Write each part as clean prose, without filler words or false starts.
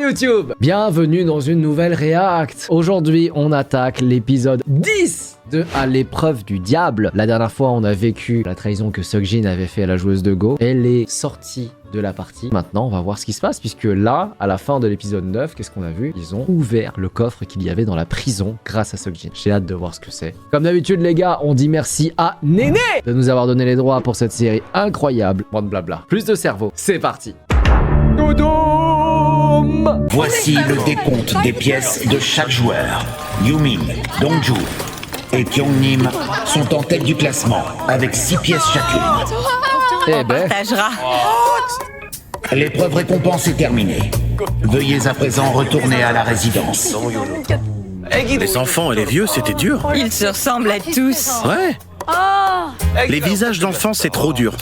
YouTube, bienvenue dans une nouvelle React. Aujourd'hui on attaque l'épisode 10 de À l'épreuve du diable. La dernière fois on a vécu la trahison que Seokjin avait fait à la joueuse de Go. Elle est sortie de la partie. Maintenant on va voir ce qui se passe, puisque là, à la fin de l'épisode 9, qu'est-ce qu'on a vu? Ils ont ouvert le coffre qu'il y avait dans la prison grâce à Seokjin. J'ai hâte de voir ce que c'est. Comme d'habitude les gars, on dit merci à Néné de nous avoir donné les droits pour cette série incroyable. Moins de blabla, plus de cerveau, c'est parti. Voici le décompte des pièces de chaque joueur. Yumin, Dongju et Kyungnim sont en tête du classement avec 6 pièces chacune. Eh ben, Partagera. L'épreuve récompense est terminée. Veuillez à présent retourner à la résidence. Les enfants et les vieux, c'était dur. Ils se ressemblent à tous. Ouais. Les visages d'enfants, c'est trop dur.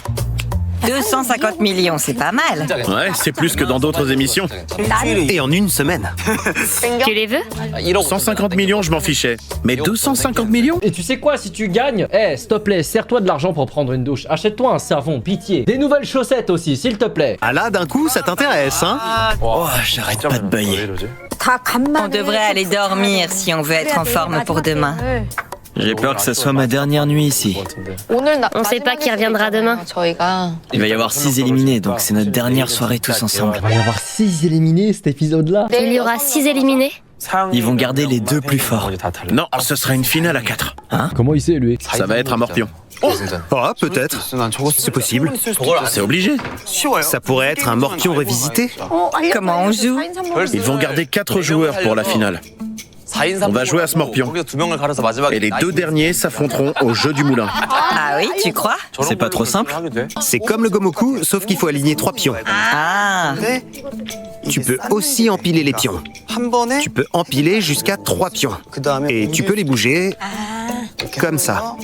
250 millions, c'est pas mal. Ouais, c'est plus que dans d'autres émissions. Et en une semaine. Tu les veux? 150 millions, je m'en fichais. Mais 250 millions? et tu sais quoi, si tu gagnes, s'il te plaît, sers-toi de l'argent pour prendre une douche. Achète-toi un savon, pitié. Des nouvelles chaussettes aussi, s'il te plaît. Ah là, d'un coup, ça t'intéresse, hein? Oh, j'arrête pas de bailler. On devrait aller dormir si on veut être en forme pour demain. J'ai peur que ça soit ma dernière nuit ici. On sait pas qui reviendra demain. Il va y avoir 6 éliminés, donc c'est notre dernière soirée tous ensemble. Il va y avoir 6 éliminés cet épisode-là. Il y aura 6 éliminés. Ils vont garder les 2 plus forts. Non, ce sera une finale à 4. Comment il sait, lui? Ça va être un morpion. Oh, peut-être. C'est possible. C'est obligé. Ça pourrait être un morpion revisité. Comment on joue? Ils vont garder 4 joueurs pour la finale. On va jouer à ce morpion. Et les 2 derniers s'affronteront au jeu du moulin. Ah oui, tu crois? C'est pas trop simple. C'est comme le Gomoku, sauf qu'il faut aligner 3 pions. Ah, Tu peux aussi empiler les pions. Tu peux empiler jusqu'à 3 pions. Et tu peux les bouger comme ça.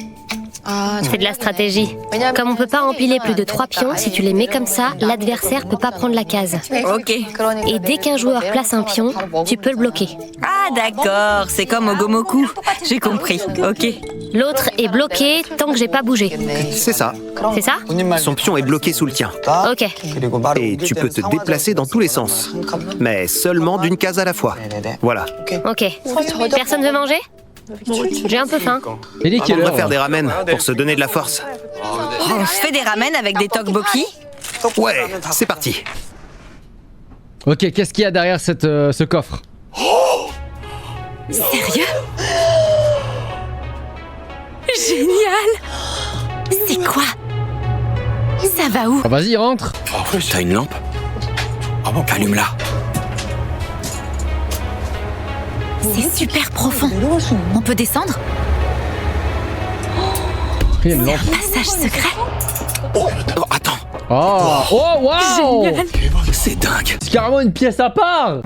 C'est de la stratégie. Comme on peut pas empiler plus de 3 pions, si tu les mets comme ça, l'adversaire peut pas prendre la case. ok. Et dès qu'un joueur place un pion, tu peux le bloquer. Ah d'accord, c'est comme au Gomoku. J'ai compris, ok. L'autre est bloqué tant que j'ai pas bougé. C'est ça. C'est ça? Son pion est bloqué sous le tien. Ok. Et tu peux te déplacer dans tous les sens. Mais seulement d'une case à la fois. Voilà. Ok. Personne veut manger? J'ai un peu faim. Il est On quelle va heure? faire des ramen pour se donner de la force. On se fait des ramen avec des tteokbokki? Ouais, c'est parti. Ok, qu'est-ce qu'il y a derrière ce coffre? Sérieux? Génial! C'est quoi? Ça va où? Ah, vas-y, rentre. T'as une lampe? Allume-la. C'est super profond. On peut descendre? Il y a une lampe. Passage secret? Oh, attends. Oh, waouh! C'est dingue. C'est carrément une pièce à part.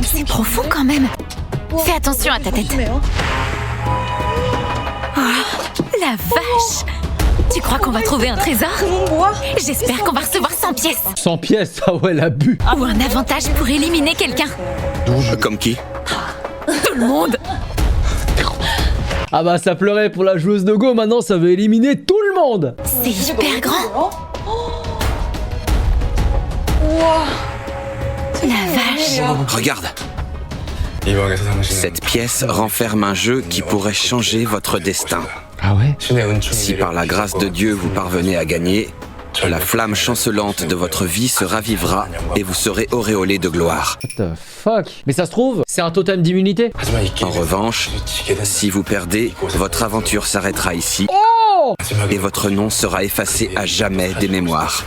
C'est profond quand même. Fais attention à ta tête. Oh, la vache! Tu crois qu'on va trouver un trésor? J'espère qu'on va recevoir 100 pièces. 100 pièces, ah ouais, la bu. Ou un avantage pour éliminer quelqu'un. Comme qui? Tout le monde. Ah bah ça pleurait pour la joueuse de Go, maintenant ça veut éliminer tout le monde. C'est hyper grand. La vache. Regarde. Cette pièce renferme un jeu qui pourrait changer votre destin. Ah ouais? Si par la grâce de Dieu vous parvenez à gagner, la flamme chancelante de votre vie se ravivera et vous serez auréolé de gloire. What the fuck? Mais ça se trouve, c'est un totem d'immunité. En revanche, si vous perdez, votre aventure s'arrêtera ici et votre nom sera effacé à jamais des mémoires.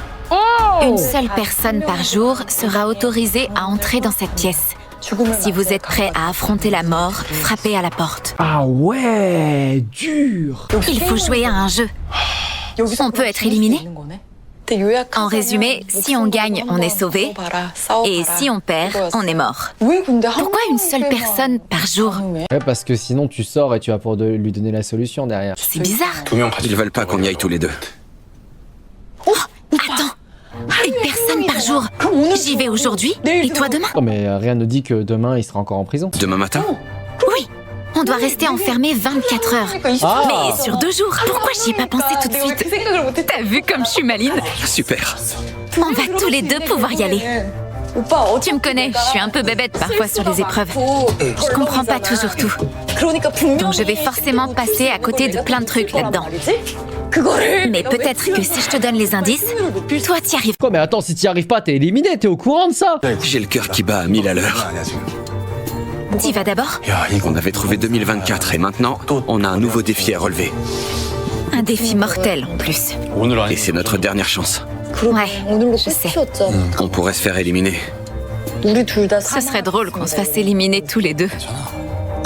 Une seule personne par jour sera autorisée à entrer dans cette pièce. Si vous êtes prêt à affronter la mort, frappez à la porte. Ah ouais, dur. Il faut jouer à un jeu. On peut être éliminé. En résumé, si on gagne, on est sauvé. Et si on perd, on est mort. Pourquoi une seule personne par jour? Ouais, parce que sinon tu sors et tu vas pour lui donner la solution derrière. C'est bizarre. Ils veulent pas qu'on y aille tous les deux. Attends. Une personne par jour. J'y vais aujourd'hui et toi demain. Non mais rien ne dit que demain il sera encore en prison. Demain matin? Oui. On doit rester enfermé 24 heures. Ah. Mais sur 2 jours. Pourquoi j'y ai pas pensé tout de suite? T'as vu comme je suis maline? Super. On va tous les deux pouvoir y aller. Tu me connais, je suis un peu bébête parfois sur les épreuves. Je comprends pas toujours tout. Donc je vais forcément passer à côté de plein de trucs là-dedans. Mais peut-être que si je te donne les indices, toi t'y arrives. Quoi, mais attends, si t'y arrives pas, t'es éliminé, t'es au courant de ça? J'ai le cœur qui bat à 1000 à l'heure. T'y vas d'abord? On avait trouvé 2024 et maintenant, on a un nouveau défi à relever. Un défi mortel en plus. Et c'est notre dernière chance. Ouais, je sais. On pourrait se faire éliminer. Ce serait drôle qu'on se fasse éliminer tous les deux.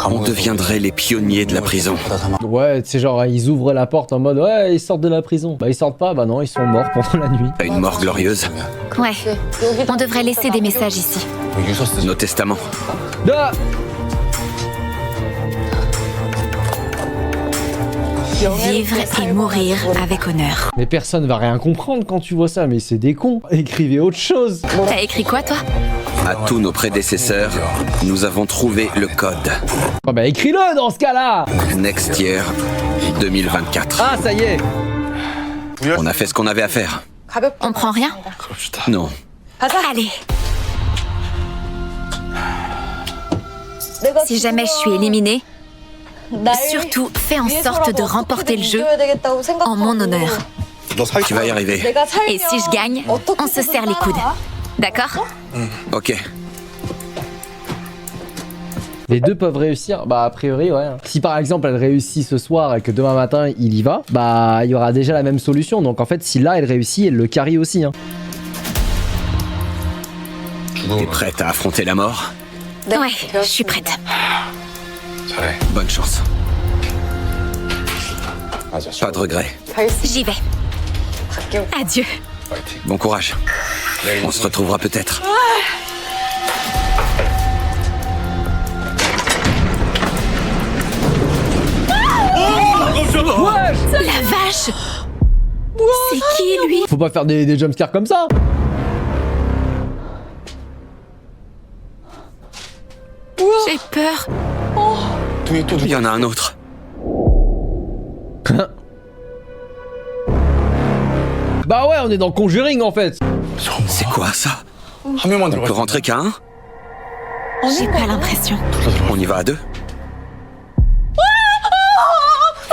On deviendrait les pionniers de la prison. Ouais, c'est genre, ils ouvrent la porte en mode, ouais, ils sortent de la prison. Bah, ils sortent pas, bah non, ils sont morts pendant la nuit. Une mort glorieuse. Ouais, on devrait laisser des messages ici. Nos testaments. Ah, Vivre et mourir avec honneur. mais personne va rien comprendre quand tu vois ça, mais c'est des cons. Écrivez autre chose. T'as écrit quoi, toi? À tous nos prédécesseurs, nous avons trouvé le code. Oh, bah, écris-le dans ce cas-là. Next Year 2024. Ah, ça y est. On a fait ce qu'on avait à faire. On prend rien? Non. Allez. Si jamais je suis éliminée, surtout fais en sorte de remporter le jeu en mon honneur. Tu vas y arriver. Et si je gagne, on se serre les coudes. D'accord? Ok. Les deux peuvent réussir, bah a priori ouais. Si par exemple elle réussit ce soir et que demain matin il y va, bah il y aura déjà la même solution. Donc en fait si là elle réussit, elle le carry aussi. Hein. T'es prête à affronter la mort? Ouais, je suis prête. Bonne chance. Pas de regret. J'y vais. Adieu. Bon courage. On se retrouvera peut-être. La vache! C'est qui, lui? Faut pas faire des jumpscares comme ça. J'ai peur. Il y en a un autre. Bah ouais, on est dans Conjuring en fait. C'est quoi ça? On peut rentrer qu'à un? J'ai pas l'impression. On y va à deux?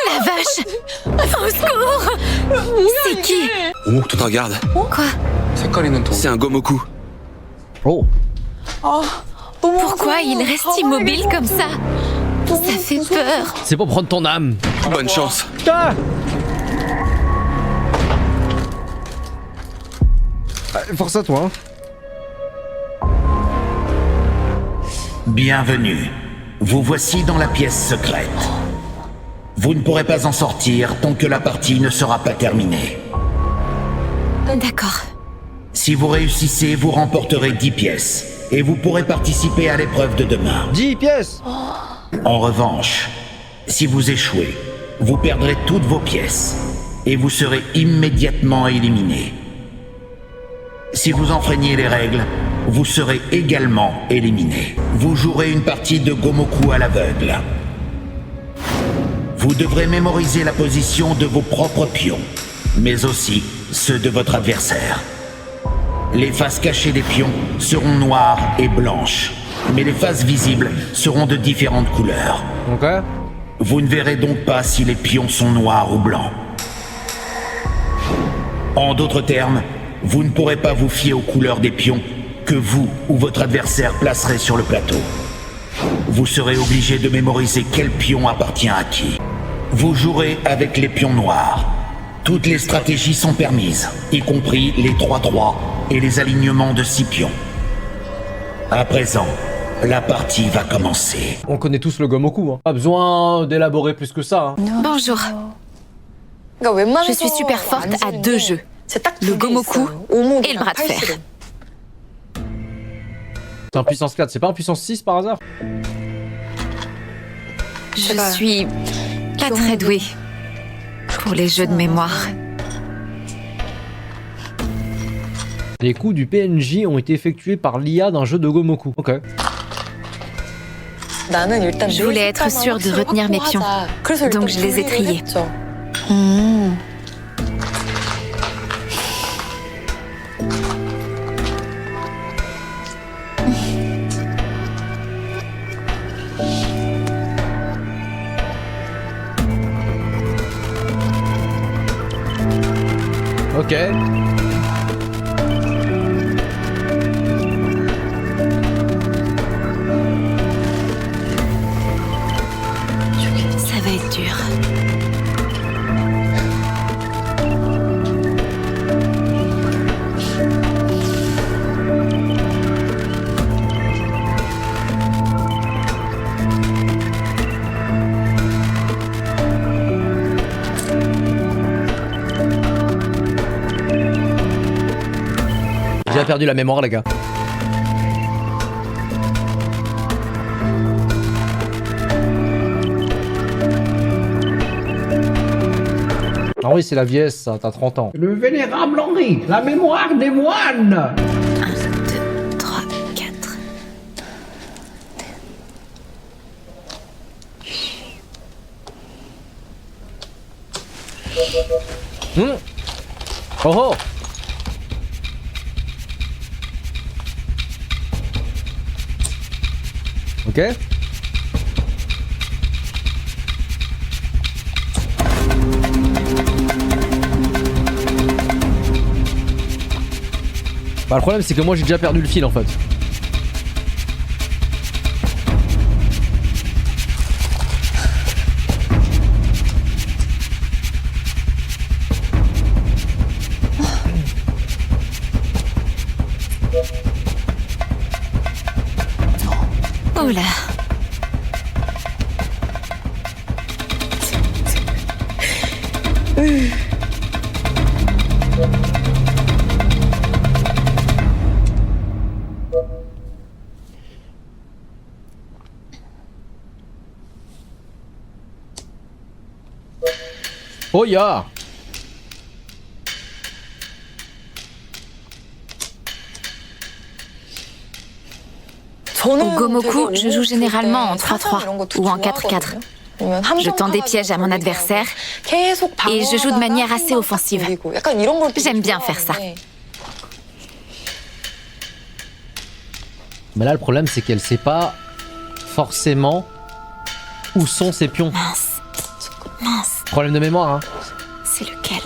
La vache! Au secours! C'est qui? Regarde, Quoi? c'est un Gomoku. Oh. Pourquoi il reste immobile comme ça? Ça fait peur. C'est pour prendre ton âme. Bonne chance. Ah force à toi. Hein. Bienvenue. Vous voici dans la pièce secrète. Vous ne pourrez pas en sortir tant que la partie ne sera pas terminée. D'accord. Si vous réussissez, vous remporterez 10 pièces et vous pourrez participer à l'épreuve de demain. 10 pièces. En revanche, si vous échouez, vous perdrez toutes vos pièces et vous serez immédiatement éliminé. Si vous enfreignez les règles, vous serez également éliminé. Vous jouerez une partie de Gomoku à l'aveugle. Vous devrez mémoriser la position de vos propres pions, mais aussi ceux de votre adversaire. Les faces cachées des pions seront noires et blanches, mais les faces visibles seront de différentes couleurs. Ok. Vous ne verrez donc pas si les pions sont noirs ou blancs. En d'autres termes, vous ne pourrez pas vous fier aux couleurs des pions que vous ou votre adversaire placerez sur le plateau. Vous serez obligé de mémoriser quel pion appartient à qui. Vous jouerez avec les pions noirs. Toutes les stratégies sont permises, y compris les 3-3 et les alignements de 6 pions. À présent, la partie va commencer. On connaît tous le Gomoku. Hein. Pas besoin d'élaborer plus que ça. Hein. Bonjour. Je suis super forte à 2 jeux. Le Gomoku et le bras de fer. C'est un puissance 4, c'est pas un puissance 6 par hasard? Je suis pas très douée pour les jeux de mémoire. Les coups du PNJ ont été effectués par l'IA d'un jeu de Gomoku. Ok. Je voulais être sûre de retenir mes pions, donc je les ai triés. Ok. Ça va être dur. J'ai déjà perdu la mémoire, les gars. Ah oui, c'est la vieillesse, ça, t'as 30 ans. Le vénérable Henri, la mémoire des moines. 1, 2, 3, 4. Oh oh. Ok. Bah, le problème c'est que moi j'ai déjà perdu le fil en fait. Oh là. Oh ya. Au Gomoku, je joue généralement en 3-3 ou en 4-4. Je tends des pièges à mon adversaire et je joue de manière assez offensive. J'aime bien faire ça. Mais là le problème c'est qu'elle sait pas forcément où sont ses pions. Mince. Mince. Problème de mémoire hein. C'est lequel?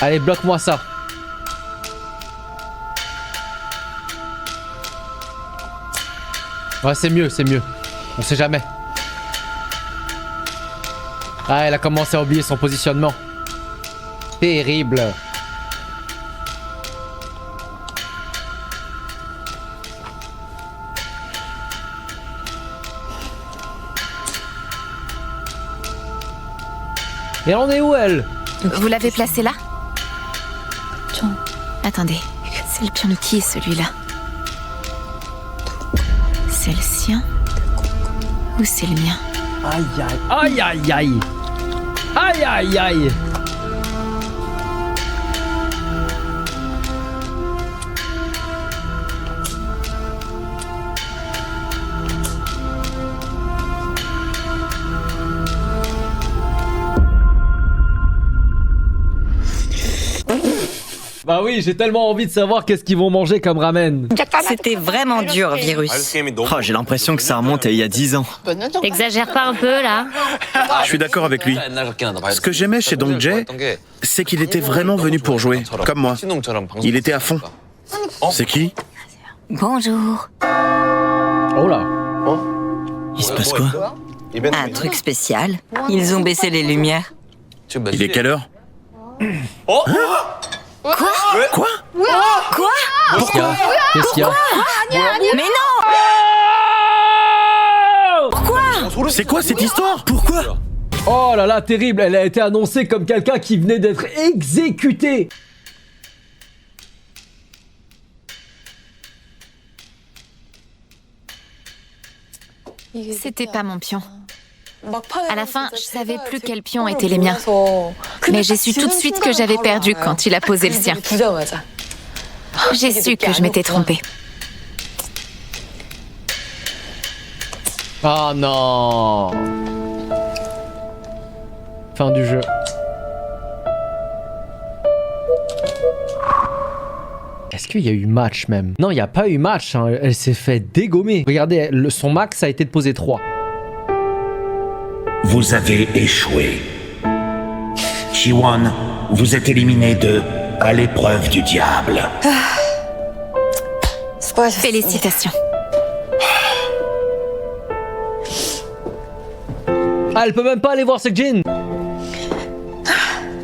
Allez bloque-moi ça. Ouais c'est mieux, on sait jamais. Ah elle a commencé à oublier son positionnement. Terrible. Et elle en est où elle? Vous l'avez placé là? Attendez, c'est le pion de qui celui-là? C'est le sien? Ou c'est le mien? Aïe aïe aïe aïe aïe aïe aïe aïe. Bah oui, j'ai tellement envie de savoir qu'est-ce qu'ils vont manger comme ramen. C'était vraiment dur, Virus. Oh, j'ai l'impression que ça remonte à il y a 10 ans. T'exagères pas un peu là? Je suis d'accord avec lui. Ce que j'aimais chez Dong Jae, c'est qu'il était vraiment venu pour jouer, comme moi. Il était à fond. C'est qui? Bonjour. Oh là. Il se passe quoi? Un truc spécial. Ils ont baissé les lumières. Il est quelle heure? Quoi? Quoi? Quoi? Pourquoi? Qu'est-ce qu'il y a? Mais non! Pourquoi? C'est quoi cette histoire? Pourquoi? Oh là là, terrible. Elle a été annoncée comme quelqu'un qui venait d'être exécuté. C'était pas mon pion. À la fin, je savais plus quels pions étaient les miens. Mais j'ai su tout de suite que j'avais perdu quand il a posé le sien. J'ai su que je m'étais trompée. Oh non. Fin du jeu. Est-ce qu'il y a eu match même? Non, il n'y a pas eu match, hein. Elle s'est fait dégommer. Regardez, son max a été de poser 3. Vous avez échoué. Siwon, vous êtes éliminé à l'épreuve du diable. Félicitations. Ah, elle peut même pas aller voir Seokjin.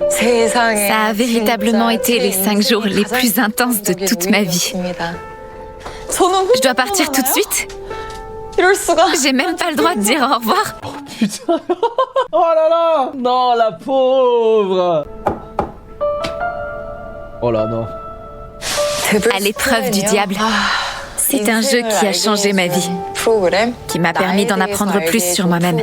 Ça a véritablement été les 5 jours les plus intenses de toute ma vie. Je dois partir tout de suite. J'ai même pas le droit de dire au revoir. Putain. Oh là là. Non, la pauvre. Oh là, non. À l'épreuve du diable. C'est un jeu qui a changé ma vie, qui m'a permis d'en apprendre plus sur moi-même.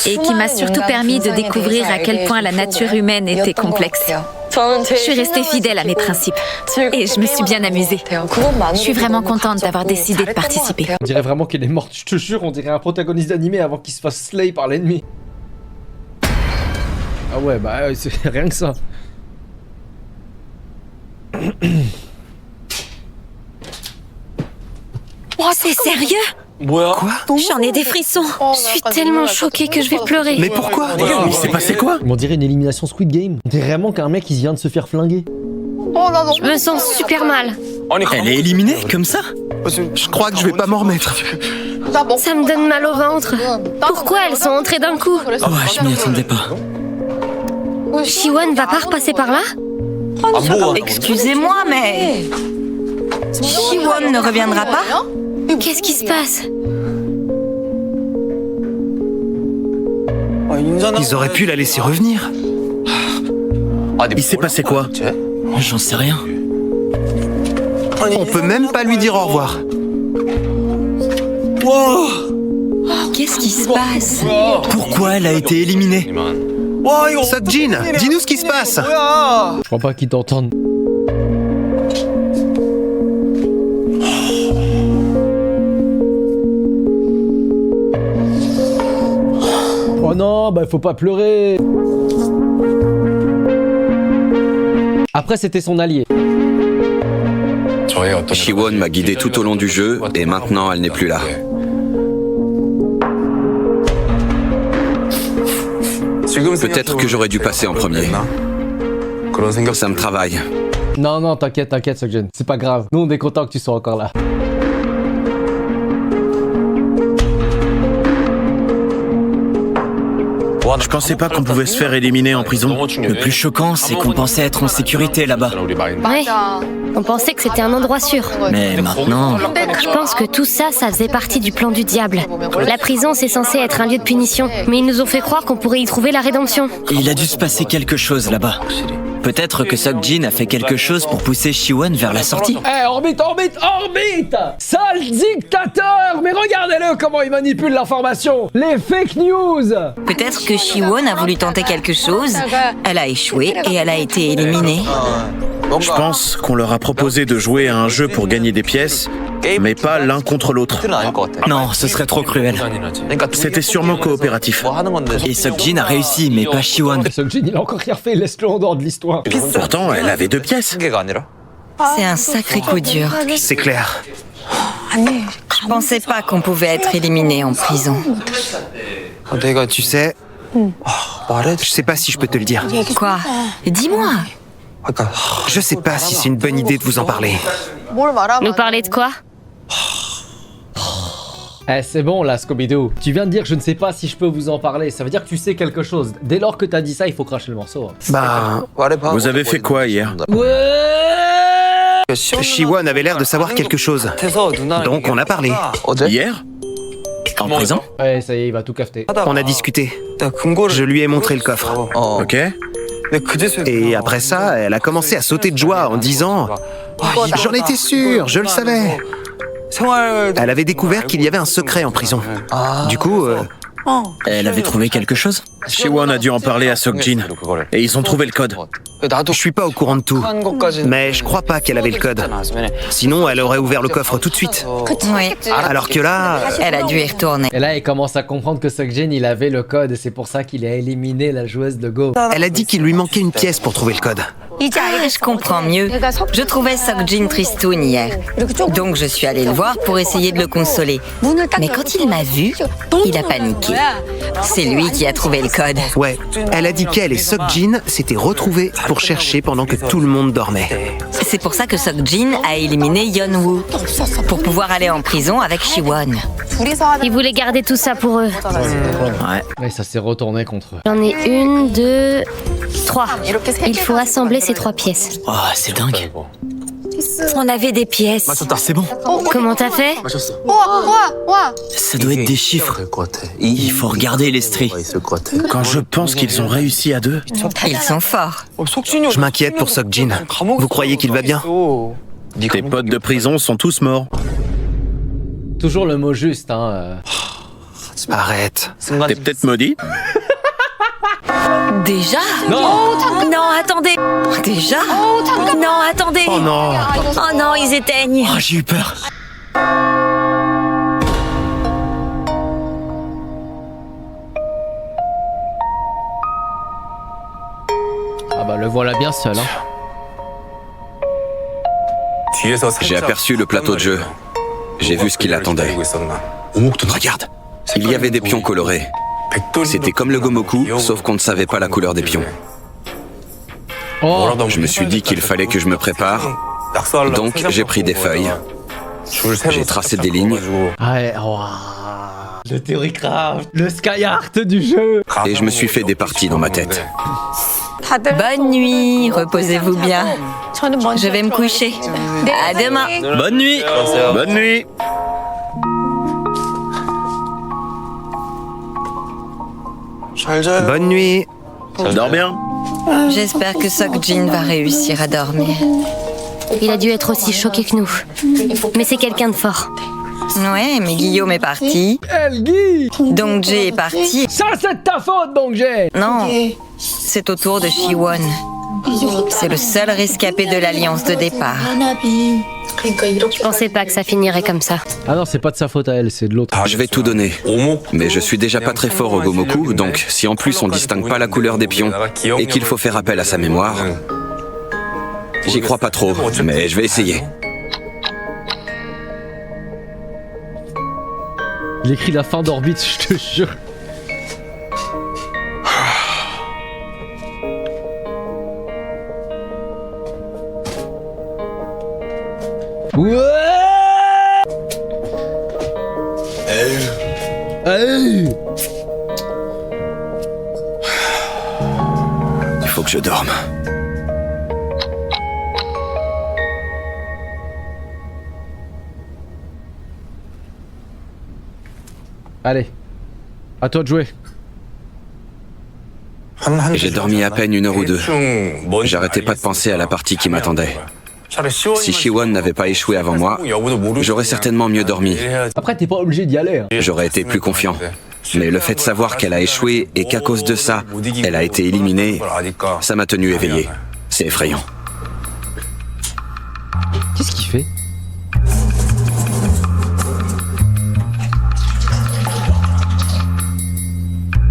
Et qui m'a surtout permis de découvrir à quel point la nature humaine était complexe. Je suis restée fidèle à mes principes et je me suis bien amusée. Je suis vraiment contente d'avoir décidé de participer. On dirait vraiment qu'elle est morte, je te jure, on dirait un protagoniste d'animé avant qu'il se fasse slay par l'ennemi. Ah ouais, bah c'est rien que ça. Oh, c'est sérieux? Quoi? J'en ai des frissons. Je suis tellement choquée que je vais pleurer. Mais pourquoi? Il s'est passé quoi? On dirait une élimination Squid Game. On dirait vraiment qu'un mec il vient de se faire flinguer. Je me sens super mal. Elle est éliminée comme ça? Je crois que je vais pas m'en remettre. Ça me donne mal au ventre. Pourquoi elles sont entrées d'un coup? Oh, je m'y attendais pas. Siwon va pas repasser par là? Excusez-moi, mais... Siwon ne reviendra pas? Qu'est-ce qui se passe? Ils auraient pu la laisser revenir. Il s'est passé quoi? J'en sais rien. On peut même pas lui dire au revoir. Qu'est-ce qui se passe? Pourquoi elle a été éliminée? Seokjin, dis-nous ce qui se passe. Je crois pas qu'ils t'entendent. Oh non, bah faut pas pleurer. Après c'était son allié. Siwon m'a guidé tout au long du jeu et maintenant elle n'est plus là. Peut-être que j'aurais dû passer en premier. Ça me travaille. Non, non, t'inquiète, t'inquiète, Seokjin. C'est pas grave. Nous, on est content que tu sois encore là. Je pensais pas qu'on pouvait se faire éliminer en prison. Le plus choquant, c'est qu'on pensait être en sécurité là-bas. Ouais, on pensait que c'était un endroit sûr. Mais maintenant... Je pense que tout ça, ça faisait partie du plan du diable. La prison, c'est censé être un lieu de punition. Mais ils nous ont fait croire qu'on pourrait y trouver la rédemption. Il a dû se passer quelque chose là-bas. Peut-être que Seokjin a fait quelque chose pour pousser Siwon vers la sortie. Eh, orbite, orbite, orbite! Sale dictateur! Mais regardez-le comment il manipule l'information! Les fake news! Peut-être que Siwon a voulu tenter quelque chose, elle a échoué et elle a été éliminée. Je pense qu'on leur a proposé de jouer à un jeu pour gagner des pièces, mais pas l'un contre l'autre. Non, ce serait trop cruel. C'était sûrement coopératif. Et Seokjin a réussi, mais pas Siwon. Seokjin, il a encore rien fait, laisse-le en dehors de l'histoire. Pourtant, elle avait 2 pièces. C'est un sacré coup dur. C'est clair. Je pensais pas qu'on pouvait être éliminé en prison. Tu sais, je sais pas si je peux te le dire. Quoi? Dis-moi. Je sais pas si c'est une bonne idée de vous en parler. Nous parler de quoi? Eh, c'est bon là, Scooby-Doo. Tu viens de dire que je ne sais pas si je peux vous en parler. Ça veut dire que tu sais quelque chose. Dès lors que t'as dit ça, il faut cracher le morceau. Bah, Vous avez fait quoi hier? Siwon avait l'air de savoir quelque chose. Donc on a parlé. Hier? En prison? Ouais, ça y est, il va tout cafeter. On a discuté. Je lui ai montré le coffre. Ok. Et après ça, elle a commencé à sauter de joie en disant « J'en étais sûr, je le savais !» Elle avait découvert qu'il y avait un secret en prison. Du coup, Elle avait trouvé quelque chose? Siwon a dû en parler à Seokjin, et ils ont trouvé le code. je suis pas au courant de tout. Mais je crois pas qu'elle avait le code. Sinon, elle aurait ouvert le coffre tout de suite. Oui. Alors que là... Elle a dû y retourner. Et là, il commence à comprendre que Seokjin, il avait le code et c'est pour ça qu'il a éliminé la joueuse de Go. Elle a dit qu'il lui manquait une pièce pour trouver le code. Je comprends mieux. Je trouvais Seokjin tristoun hier. Donc je suis allée le voir pour essayer de le consoler. Mais quand il m'a vu, il a paniqué. C'est lui qui a trouvé le code. Ouais, elle a dit qu'elle et Seokjin s'étaient retrouvés pour chercher pendant que tout le monde dormait. C'est pour ça que Seokjin a éliminé Yeonwoo, pour pouvoir aller en prison avec Siwon. Ils voulaient garder tout ça pour eux. Ouais, ça s'est retourné contre eux. J'en ai 1, 2, 3. Il faut assembler ces 3 pièces. Oh, c'est dingue. On avait des pièces. C'est bon. Comment t'as fait? Ça doit être des chiffres. Il faut regarder les stries. Quand je pense qu'ils ont réussi à deux... Ils sont forts. Je m'inquiète pour Seokjin. Vous croyez qu'il va bien? Tes potes de prison sont tous morts. Toujours le mot juste, hein. Arrête. T'es peut-être maudit? Déjà? Non. Non, attendez. Déjà? Non, attendez. Oh non. Oh non, ils éteignent. Oh, j'ai eu peur. Ah bah le voilà bien seul, hein. J'ai aperçu le plateau de jeu. J'ai vu ce qui l'attendait. Regarde, il y avait des pions colorés. C'était comme le Gomoku, sauf qu'on ne savait pas la couleur des pions. Oh. Je me suis dit qu'il fallait que je me prépare, donc j'ai pris des feuilles. J'ai tracé des lignes Ah ouais, waouh. Le Theorycraft, le Sky Art du jeu. et je me suis fait des parties dans ma tête. Bonne nuit, reposez-vous bien. Je vais me coucher. À demain. Bonne nuit. Bonne nuit. Bonne nuit. Dors bien. J'espère que Seokjin va réussir à dormir. Il a dû être aussi choqué que nous. Mais c'est quelqu'un de fort. Ouais, mais Guillaume est parti. Elgi. Dongjae est parti. Ça c'est de ta faute, Dongjae. Non, c'est au tour de Siwon. C'est le seul rescapé de l'alliance de départ. Je pensais pas que ça finirait comme ça. Ah non, c'est pas de sa faute à elle, c'est de l'autre. Je vais tout donner, mais je suis déjà pas très fort au Gomoku, donc si en plus on distingue pas la couleur des pions et qu'il faut faire appel à sa mémoire, j'y crois pas trop, mais je vais essayer. Il écrit la fin d'Orbite, je te jure. Ouais. Hey. Il faut que je dorme. Allez, à toi de jouer. J'ai dormi à peine 1 heure ou 2. J'arrêtais pas de penser à la partie qui m'attendait. Si Siwon n'avait pas échoué avant moi, j'aurais certainement mieux dormi. Après, t'es pas obligé d'y aller. Hein. J'aurais été plus confiant. Mais le fait de savoir qu'elle a échoué et qu'à cause de ça, elle a été éliminée, ça m'a tenu éveillé. C'est effrayant. Qu'est-ce qu'il fait?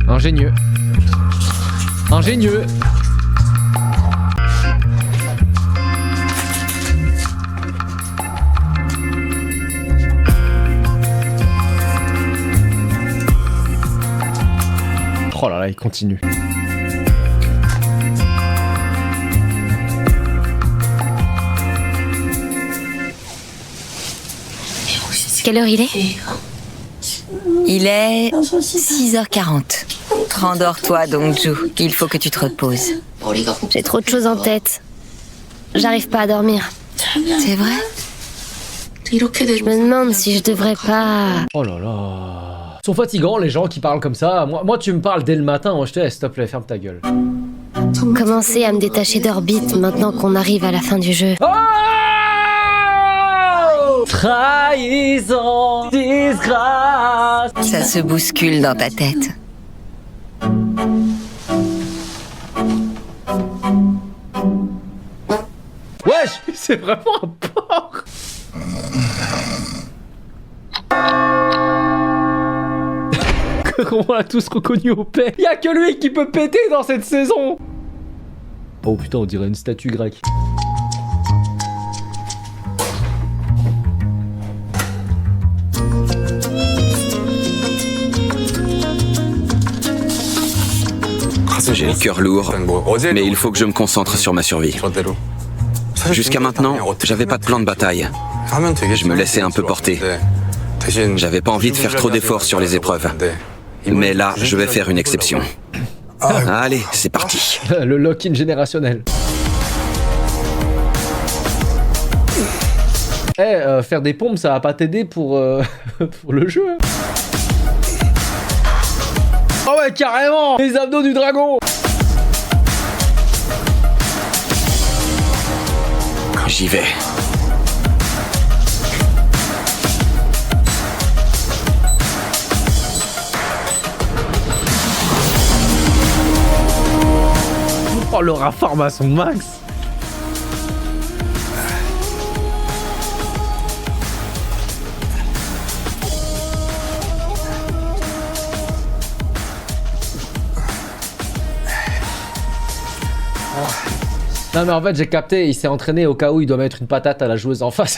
Ingénieux. Ingénieux. Oh là là, il continue. Quelle heure il est? Il est 6h40. Rendors-toi, Dongju. Il faut que tu te reposes. J'ai trop de choses en tête. J'arrive pas à dormir. C'est vrai? Je me demande si je devrais pas... Oh là là. Ils sont fatigants les gens qui parlent comme ça. Moi tu me parles dès le matin, moi je te laisse, s'il te plaît, ferme ta gueule. Commencer à me détacher d'Orbite maintenant qu'on arrive à la fin du jeu. Oh! Trahison, disgrâce. Ça se bouscule dans ta tête. Wesh, c'est vraiment un porc. On l'a tous reconnu au paix. Y'a que lui qui peut péter dans cette saison. Oh putain, on dirait une statue grecque. J'ai le cœur lourd, mais il faut que je me concentre sur ma survie. Jusqu'à maintenant, j'avais pas de plan de bataille. Je me laissais un peu porter. J'avais pas envie de faire trop d'efforts sur les épreuves. Mais là, je vais faire une exception. Allez, c'est parti. Le lock-in générationnel. Faire des pompes, ça va pas t'aider pour le jeu. Hein. Oh ouais, carrément. Les abdos du dragon. J'y vais. Oh, le raforme à son max. Non mais en fait j'ai capté, il s'est entraîné au cas où il doit mettre une patate à la joueuse en face.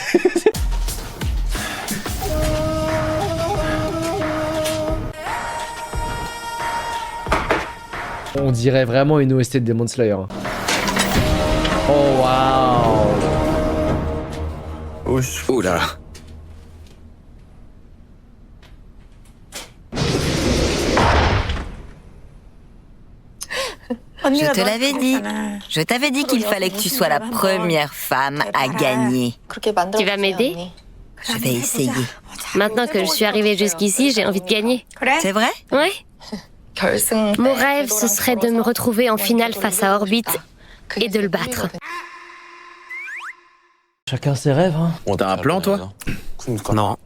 On dirait vraiment une OST de Demon Slayer. Oh waouh. Oula. Je te l'avais dit. Je t'avais dit qu'il fallait que tu sois la première femme à gagner. Tu vas m'aider? Je vais essayer. Maintenant que je suis arrivée jusqu'ici, j'ai envie de gagner. C'est vrai? Ouais. Mon rêve, ce serait de me retrouver en finale face à Orbit et de le battre. Chacun ses rêves, hein. T'as un plan, toi? Non.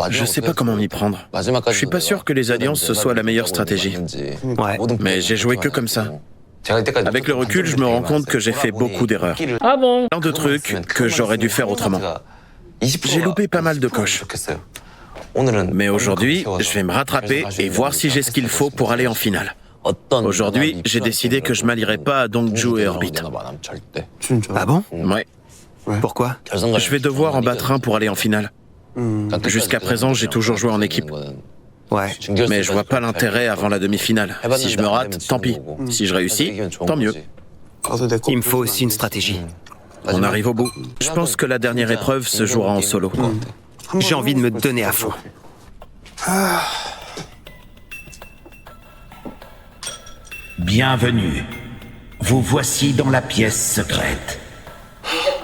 Je sais pas comment m'y prendre. Je suis pas sûr que les alliances ce soit la meilleure stratégie. Ouais. Mais j'ai joué que comme ça. Avec le recul, je me rends compte que j'ai fait beaucoup d'erreurs. Ah bon? Plein de trucs que j'aurais dû faire autrement. J'ai loupé pas mal de coches. Mais aujourd'hui, je vais me rattraper et voir si j'ai ce qu'il faut pour aller en finale. Aujourd'hui, j'ai décidé que je m'allierai pas à Dongju et Orbit. Ah bon? Ouais. Pourquoi? Je vais devoir en battre un pour aller en finale. Jusqu'à présent, j'ai toujours joué en équipe. Ouais. Mais je vois pas l'intérêt avant la demi-finale. Si je me rate, tant pis. Si je réussis, tant mieux. Il me faut aussi une stratégie. On arrive au bout. Je pense que la dernière épreuve se jouera en solo. J'ai envie de me donner à fond. Bienvenue. Vous voici dans la pièce secrète.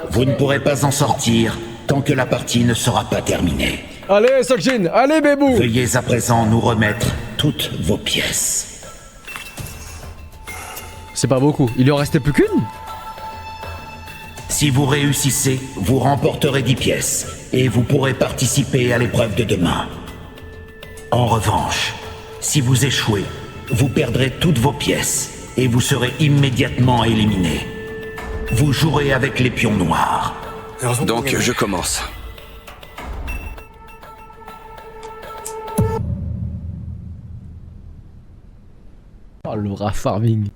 Vous ne pourrez pas en sortir tant que la partie ne sera pas terminée. Allez, Seokjin, allez, bébou. Veuillez à présent nous remettre toutes vos pièces. C'est pas beaucoup, il lui en restait plus qu'une. Si vous réussissez, vous remporterez 10 pièces et vous pourrez participer à l'épreuve de demain. En revanche, si vous échouez, vous perdrez toutes vos pièces et vous serez immédiatement éliminé. Vous jouerez avec les pions noirs. Donc je commence. Oh, le rat farming.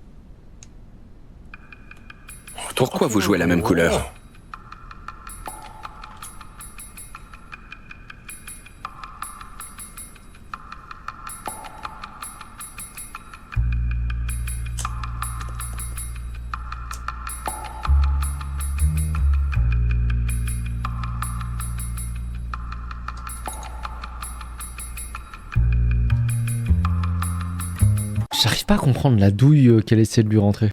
Pourquoi vous jouez la même couleur? J'arrive pas à comprendre la douille qu'elle essaie de lui rentrer.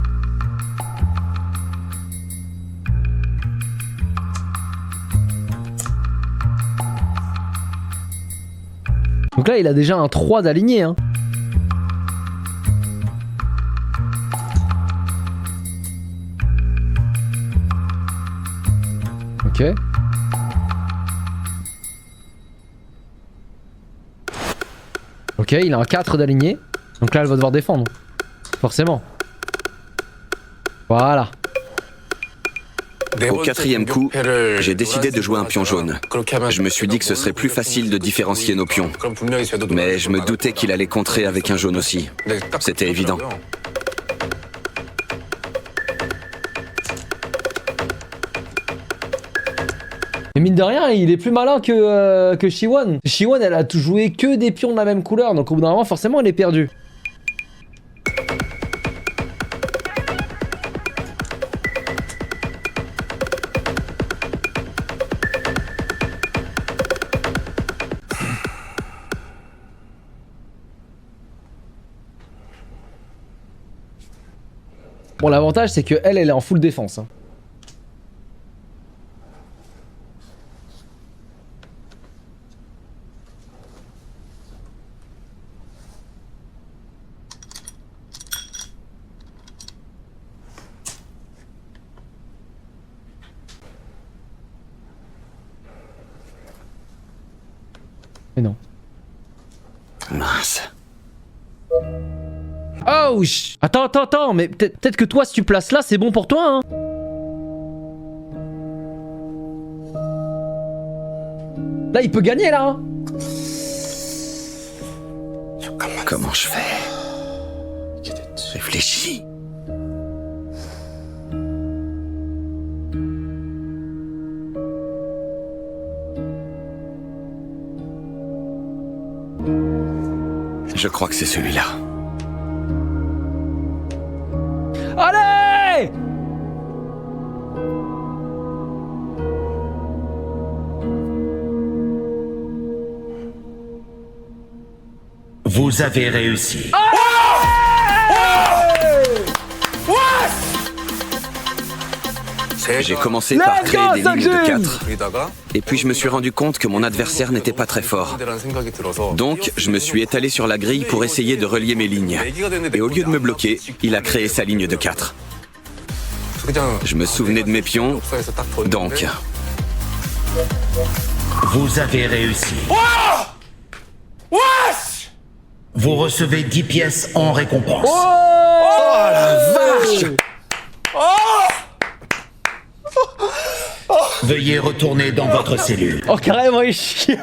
Donc là, il a déjà un 3 d'aligné, hein. Ok. Ok, il a un 4 d'aligné. Donc là, elle va devoir défendre. Forcément. Voilà. Au quatrième coup, j'ai décidé de jouer un pion jaune. Je me suis dit que ce serait plus facile de différencier nos pions. Mais je me doutais qu'il allait contrer avec un jaune aussi. C'était évident. mine de rien, il est plus malin que Siwon. Siwon, elle a joué que des pions de la même couleur, donc au bout d'un moment, forcément, elle est perdue. Bon, l'avantage, c'est que elle est en full défense. Hein. Mais non. Mince. Oh, attends, mais peut-être que toi, si tu places là, c'est bon pour toi, hein. Là, il peut gagner, là, hein. Comment je fais? Réfléchis. Je crois que c'est celui-là. Allez! Vous avez réussi. J'ai commencé par créer des lignes de 4. Et puis je me suis rendu compte que mon adversaire n'était pas très fort. Donc je me suis étalé sur la grille pour essayer de relier mes lignes. Et au lieu de me bloquer, il a créé sa ligne de 4. Je me souvenais de mes pions, donc... Vous avez réussi. Vous recevez 10 pièces en récompense. Oh la vache! Veuillez retourner dans votre cellule. Oh, carrément, il chiale!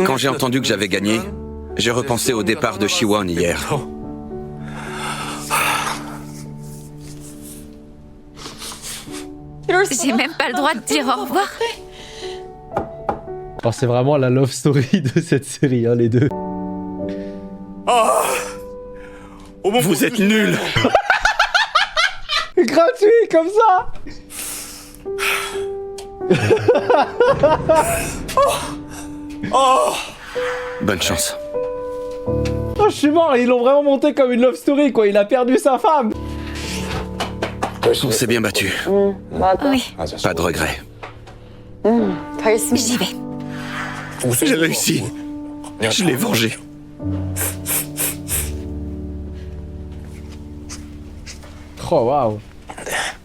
Quand j'ai entendu que j'avais gagné, j'ai repensé au départ de Siwon hier. J'ai même pas le droit de dire au revoir. Alors c'est vraiment la love story de cette série, hein, les deux. Vous êtes nuls! Gratuit, comme ça! Bonne chance. Oh, je suis mort, ils l'ont vraiment monté comme une love story, quoi. Il a perdu sa femme. On s'est bien battu. Oui, Pas de regret. j'y vais. J'ai réussi. Je l'ai vengé. Oh, waouh.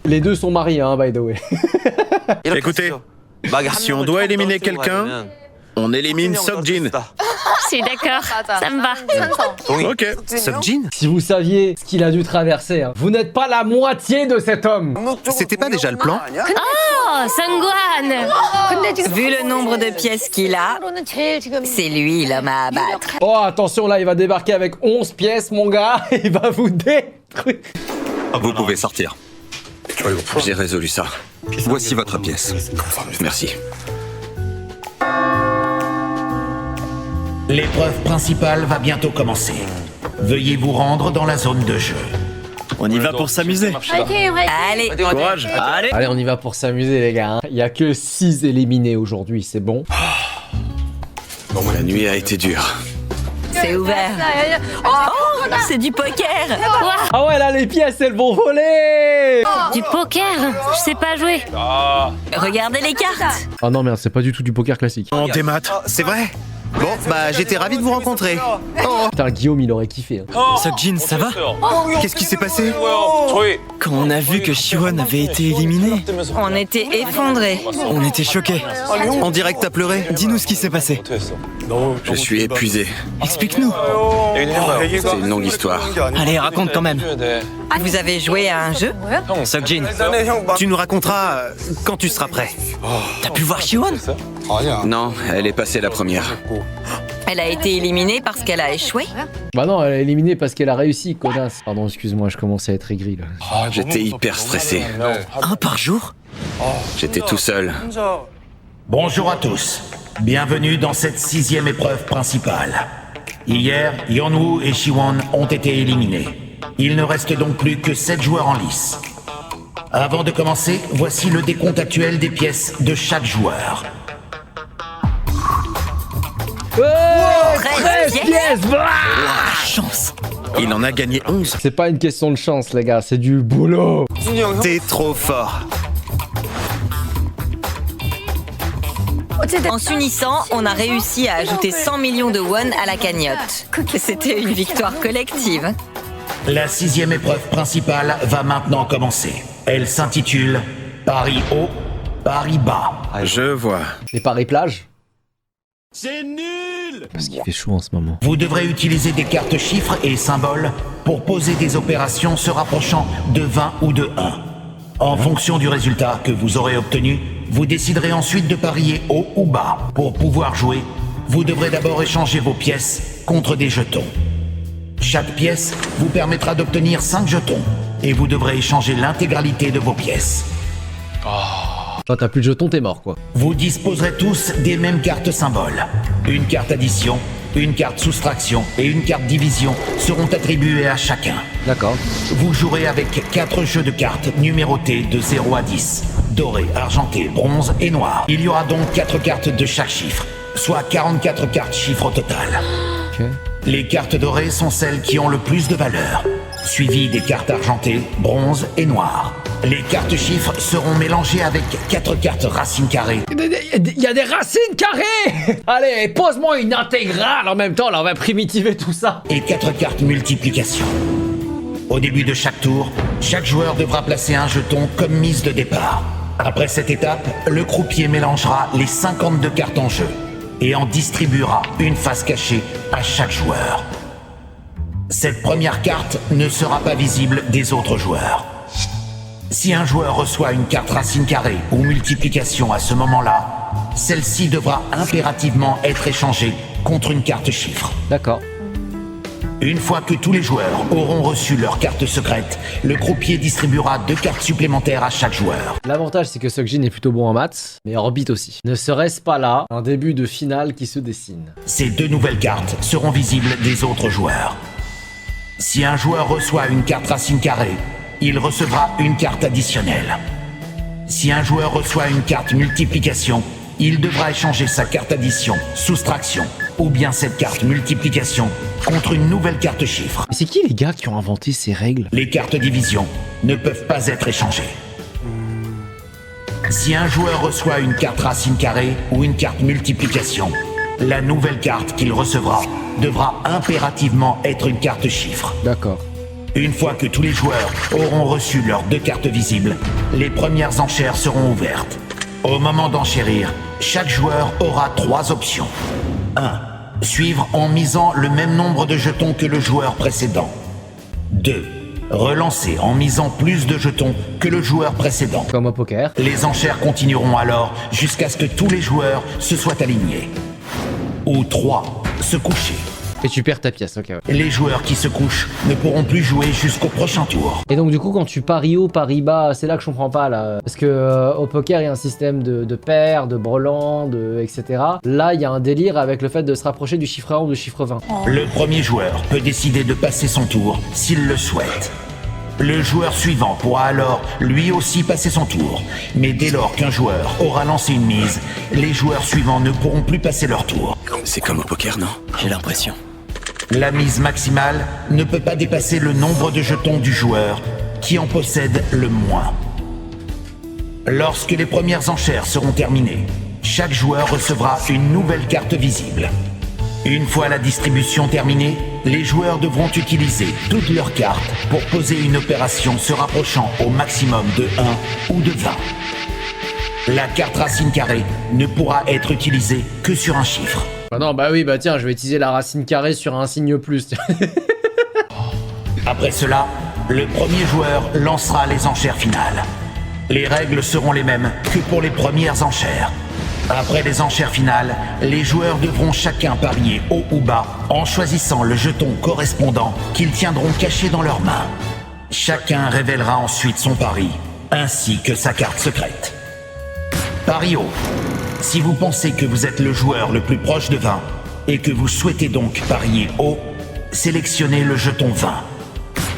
Les deux sont mariés, hein, by the way. Écoutez, si on doit éliminer quelqu'un, on élimine Seokjin. Je suis d'accord, ça me va. Ok. Seokjin? Si vous saviez ce qu'il a dû traverser, hein, vous n'êtes pas la moitié de cet homme. C'était pas déjà le plan? Oh, Sungwan! Vu le nombre de pièces qu'il a, c'est lui l'homme à abattre. Oh, attention, là, il va débarquer avec 11 pièces, mon gars. Il va vous détruire. Vous pouvez sortir. J'ai résolu ça. Voici votre pièce. Merci. L'épreuve principale va bientôt commencer. Veuillez vous rendre dans la zone de jeu. On y va pour s'amuser. Allez, Courage. Allez. Allez, on y va pour s'amuser, les gars. Il y a que 6 éliminés aujourd'hui, c'est bon. La nuit a été dure. c'est ouvert. Oh, c'est du poker. Ah ouais, là, les pièces, elles vont voler. Du poker? Je sais pas jouer. Regardez les cartes. Ah non, merde, c'est pas du tout du poker classique. En démat. C'est vrai? Bon, bah j'étais ravi de vous rencontrer. Oh, Putain, Guillaume, il aurait kiffé. Hein. Seokjin, ça va? qu'est-ce qui s'est passé? Quand on a vu que Siwon avait été éliminé, On était effondrés. on était choqués. On dirait que t'as pleuré. Dis-nous ce qui s'est passé. Je suis épuisé. Explique-nous. C'est une longue histoire. Allez, raconte quand même. Vous avez joué à un jeu? Seokjin, Tu nous raconteras quand tu seras prêt. t'as pu voir Siwon? Non, elle est passée la première. Elle a été éliminée parce qu'elle a échoué? Bah non, elle a éliminé parce qu'elle a réussi, connasse. Pardon, excuse-moi, je commençais à être aigri là. J'étais hyper stressé. Un par jour? J'étais tout seul. Bonjour à tous. Bienvenue dans cette 6e épreuve principale. Hier, Yeonwoo et Siwon ont été éliminés. Il ne reste donc plus que 7 joueurs en lice. Avant de commencer, voici le décompte actuel des pièces de chaque joueur. 13 pièces. Chance. Il en a gagné 11. C'est pas une question de chance, les gars, c'est du boulot. T'es trop fort. En s'unissant, on a réussi à ajouter 100 millions de won à la cagnotte. C'était une victoire collective. La 6e épreuve principale va maintenant commencer. Elle s'intitule Paris haut, Paris bas. Je vois. Les paris plage? C'est nul! Parce qu'il fait chaud en ce moment. Vous devrez utiliser des cartes chiffres et symboles pour poser des opérations se rapprochant de 20 ou de 1. En fonction du résultat que vous aurez obtenu, vous déciderez ensuite de parier haut ou bas. Pour pouvoir jouer, vous devrez d'abord échanger vos pièces contre des jetons. Chaque pièce vous permettra d'obtenir 5 jetons et vous devrez échanger l'intégralité de vos pièces. Quand t'as plus de jetons, t'es mort quoi. Vous disposerez tous des mêmes cartes symboles. Une carte addition, une carte soustraction et une carte division seront attribuées à chacun. D'accord. Vous jouerez avec 4 jeux de cartes numérotés de 0 à 10. Doré, argenté, bronze et noir. Il y aura donc 4 cartes de chaque chiffre, soit 44 cartes chiffres au total. Ok. Les cartes dorées sont celles qui ont le plus de valeur, suivies des cartes argentées, bronze et noir. Les cartes chiffres seront mélangées avec 4 cartes racines carrées. Il y a des racines carrées. Allez, pose-moi une intégrale en même temps, là on va primitiver tout ça. Et 4 cartes multiplication. Au début de chaque tour, chaque joueur devra placer un jeton comme mise de départ. Après cette étape, le croupier mélangera les 52 cartes en jeu et en distribuera une face cachée à chaque joueur. Cette première carte ne sera pas visible des autres joueurs. Si un joueur reçoit une carte racine carrée ou multiplication à ce moment-là, celle-ci devra impérativement être échangée contre une carte chiffre. D'accord. Une fois que tous les joueurs auront reçu leur carte secrète, le croupier distribuera 2 cartes supplémentaires à chaque joueur. L'avantage c'est que Seokjin est plutôt bon en maths, mais Orbit aussi. Ne serait-ce pas là un début de finale qui se dessine? Ces 2 nouvelles cartes seront visibles des autres joueurs. Si un joueur reçoit une carte racine carrée, il recevra une carte additionnelle. Si un joueur reçoit une carte multiplication, il devra échanger sa carte addition, soustraction, ou bien cette carte multiplication contre une nouvelle carte chiffre. Mais c'est qui les gars qui ont inventé ces règles? Les cartes division ne peuvent pas être échangées. Si un joueur reçoit une carte racine carrée ou une carte multiplication, la nouvelle carte qu'il recevra devra impérativement être une carte chiffre. D'accord. Une fois que tous les joueurs auront reçu leurs 2 cartes visibles, les premières enchères seront ouvertes. Au moment d'enchérir, chaque joueur aura 3 options. 1. Suivre en misant le même nombre de jetons que le joueur précédent. 2. Relancer en misant plus de jetons que le joueur précédent. Comme au poker. Les enchères continueront alors jusqu'à ce que tous les joueurs se soient alignés. Ou 3. Se coucher. Et tu perds ta pièce, ok. Ouais. Les joueurs qui se couchent ne pourront plus jouer jusqu'au prochain tour. Et donc du coup quand tu paries haut, paries bas, c'est là que je comprends pas là. Parce que au poker il y a un système de paires, de brelan, etc. Là il y a un délire avec le fait de se rapprocher du chiffre 1 ou du chiffre 20. Le premier joueur peut décider de passer son tour s'il le souhaite. Le joueur suivant pourra alors lui aussi passer son tour. Mais dès lors qu'un joueur aura lancé une mise, les joueurs suivants ne pourront plus passer leur tour. C'est comme au poker, non? J'ai l'impression. La mise maximale ne peut pas dépasser le nombre de jetons du joueur qui en possède le moins. Lorsque les premières enchères seront terminées, chaque joueur recevra une nouvelle carte visible. Une fois la distribution terminée, les joueurs devront utiliser toutes leurs cartes pour poser une opération se rapprochant au maximum de 1 ou de 20. La carte racine carrée ne pourra être utilisée que sur un chiffre. Bah non, bah oui, bah tiens, je vais utiliser la racine carrée sur un signe plus. Après cela, le premier joueur lancera les enchères finales. Les règles seront les mêmes que pour les premières enchères. Après les enchères finales, les joueurs devront chacun parier haut ou bas en choisissant le jeton correspondant qu'ils tiendront caché dans leurs mains. Chacun révélera ensuite son pari, ainsi que sa carte secrète. Pari haut. Si vous pensez que vous êtes le joueur le plus proche de 20 et que vous souhaitez donc parier haut, sélectionnez le jeton 20.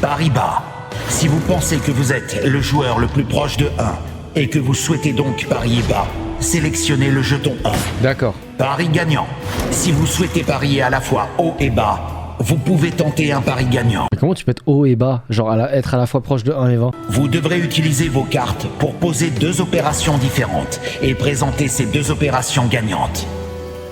Pari bas. Si vous pensez que vous êtes le joueur le plus proche de 1 et que vous souhaitez donc parier bas, sélectionnez le jeton 1. D'accord. Pari gagnant. Si vous souhaitez parier à la fois haut et bas, vous pouvez tenter un pari gagnant. Mais comment tu peux être haut et bas? Genre être à la fois proche de 1 et 20? Vous devrez utiliser vos cartes pour poser 2 opérations différentes et présenter ces 2 opérations gagnantes.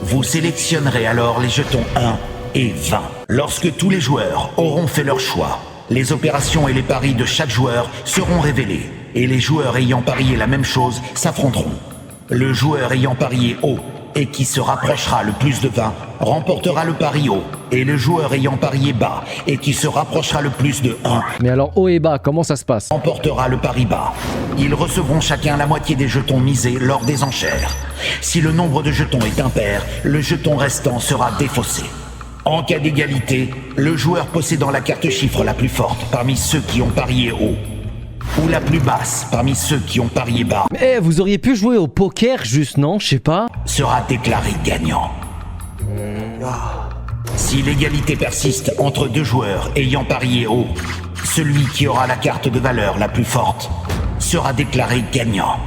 Vous sélectionnerez alors les jetons 1 et 20. Lorsque tous les joueurs auront fait leur choix, les opérations et les paris de chaque joueur seront révélés et les joueurs ayant parié la même chose s'affronteront. Le joueur ayant parié haut et qui se rapprochera le plus de 20 remportera le pari haut et le joueur ayant parié bas et qui se rapprochera le plus de 1 Mais alors haut et bas, comment ça se passe? remportera le pari bas. Ils recevront chacun la moitié des jetons misés lors des enchères. Si le nombre de jetons est impair, le jeton restant sera défaussé. En cas d'égalité, le joueur possédant la carte chiffre la plus forte parmi ceux qui ont parié haut ou la plus basse parmi ceux qui ont parié bas Mais vous auriez pu jouer au poker juste, non? Je sais pas. sera déclaré gagnant. Si l'égalité persiste entre 2 joueurs ayant parié haut, celui qui aura la carte de valeur la plus forte sera déclaré gagnant.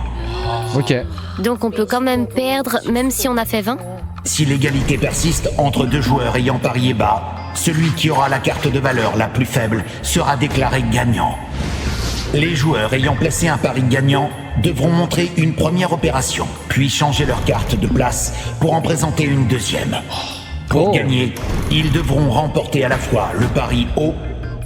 Ok. Donc on peut quand même perdre, même si on a fait 20? Si l'égalité persiste entre 2 joueurs ayant parié bas, celui qui aura la carte de valeur la plus faible sera déclaré gagnant. Les joueurs ayant placé un pari gagnant devront montrer une première opération, puis changer leur carte de place pour en présenter une deuxième. Pour gagner, ils devront remporter à la fois le pari haut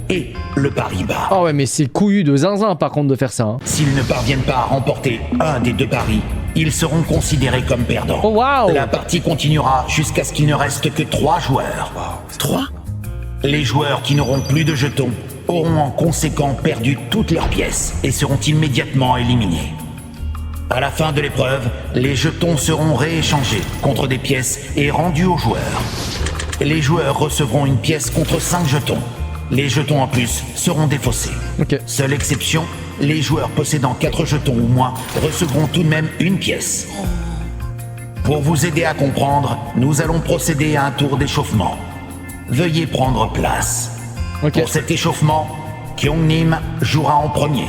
et le pari bas. Ah ouais, mais c'est couillu de zinzin par contre de faire ça. Hein. S'ils ne parviennent pas à remporter un des 2 paris, ils seront considérés comme perdants. Oh waouh! La partie continuera jusqu'à ce qu'il ne reste que 3 joueurs. 3 ? Les joueurs qui n'auront plus de jetons auront en conséquent perdu toutes leurs pièces et seront immédiatement éliminés. À la fin de l'épreuve, les jetons seront rééchangés contre des pièces et rendus aux joueurs. Les joueurs recevront une pièce contre 5 jetons. Les jetons en plus seront défaussés. Ok. Seule exception, les joueurs possédant 4 jetons ou moins recevront tout de même une pièce. Pour vous aider à comprendre, nous allons procéder à un tour d'échauffement. Veuillez prendre place. Ok. Pour cet échauffement, Kyung-Nim jouera en premier.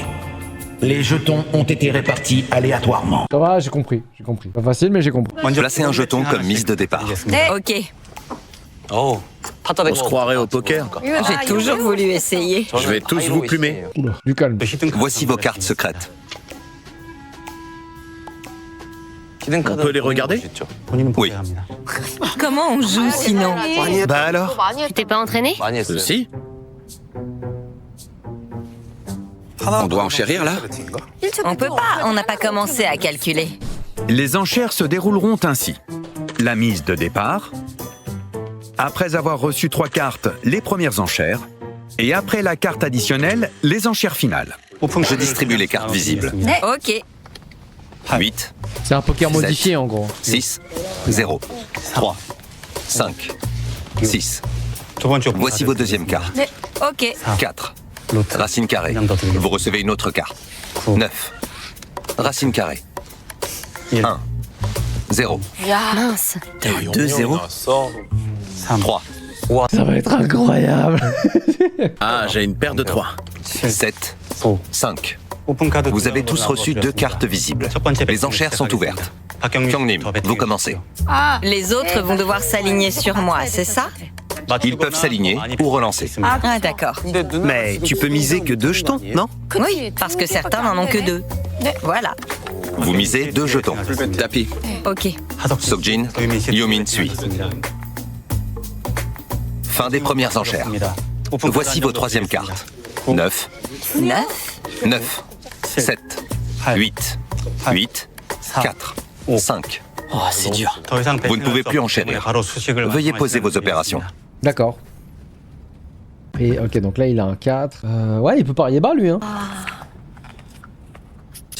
Les jetons ont été répartis aléatoirement. Ça va, j'ai compris. Pas facile, mais j'ai compris. Placez un jeton comme mise de départ. Ok, On se croirait au poker. j'ai toujours voulu essayer. Je vais tous vous plumer. Oula, du calme. Voici vos cartes secrètes. On peut les regarder? Oui. Comment on joue sinon? Bah alors? Tu t'es pas entraîné? Si. On doit enchérir là? On peut pas, on n'a pas commencé à calculer. Les enchères se dérouleront ainsi. La mise de départ, après avoir reçu 3 cartes, les premières enchères, et après la carte additionnelle, les enchères finales. Je distribue les cartes visibles. Ok, 8, C'est un poker 7, modifié en gros. 6, 0, 3, 5, 6. Voici vos deuxièmes cartes. ok. 4. Racine carrée. Vous recevez une autre carte. 9. Racine carrée. 1. 0. Mince. T'as eu 2 0. 3. Ça va être incroyable. Ah, j'ai une paire de 3. 7. 5. Vous avez tous reçu 2 cartes visibles. Les enchères sont ouvertes. Kyung-Nim, vous commencez. Les autres vont devoir s'aligner sur moi, c'est ça? Ils peuvent s'aligner ou relancer. Ah d'accord. Mais tu peux miser que 2 jetons, non? Oui, parce que certains n'en ont que 2. Voilà, Vous misez 2 jetons. Tapis. ok. Seokjin, Yumin suit. Fin des premières enchères. Voici vos troisièmes cartes. 9, 9, 9, 7, 8, 8, 4, 5. Oh, c'est dur. Vous ne pouvez plus enchérir. Veuillez poser vos opérations. D'accord. Et ok, donc là il a un 4. Ouais, il peut parier bas lui. Hein.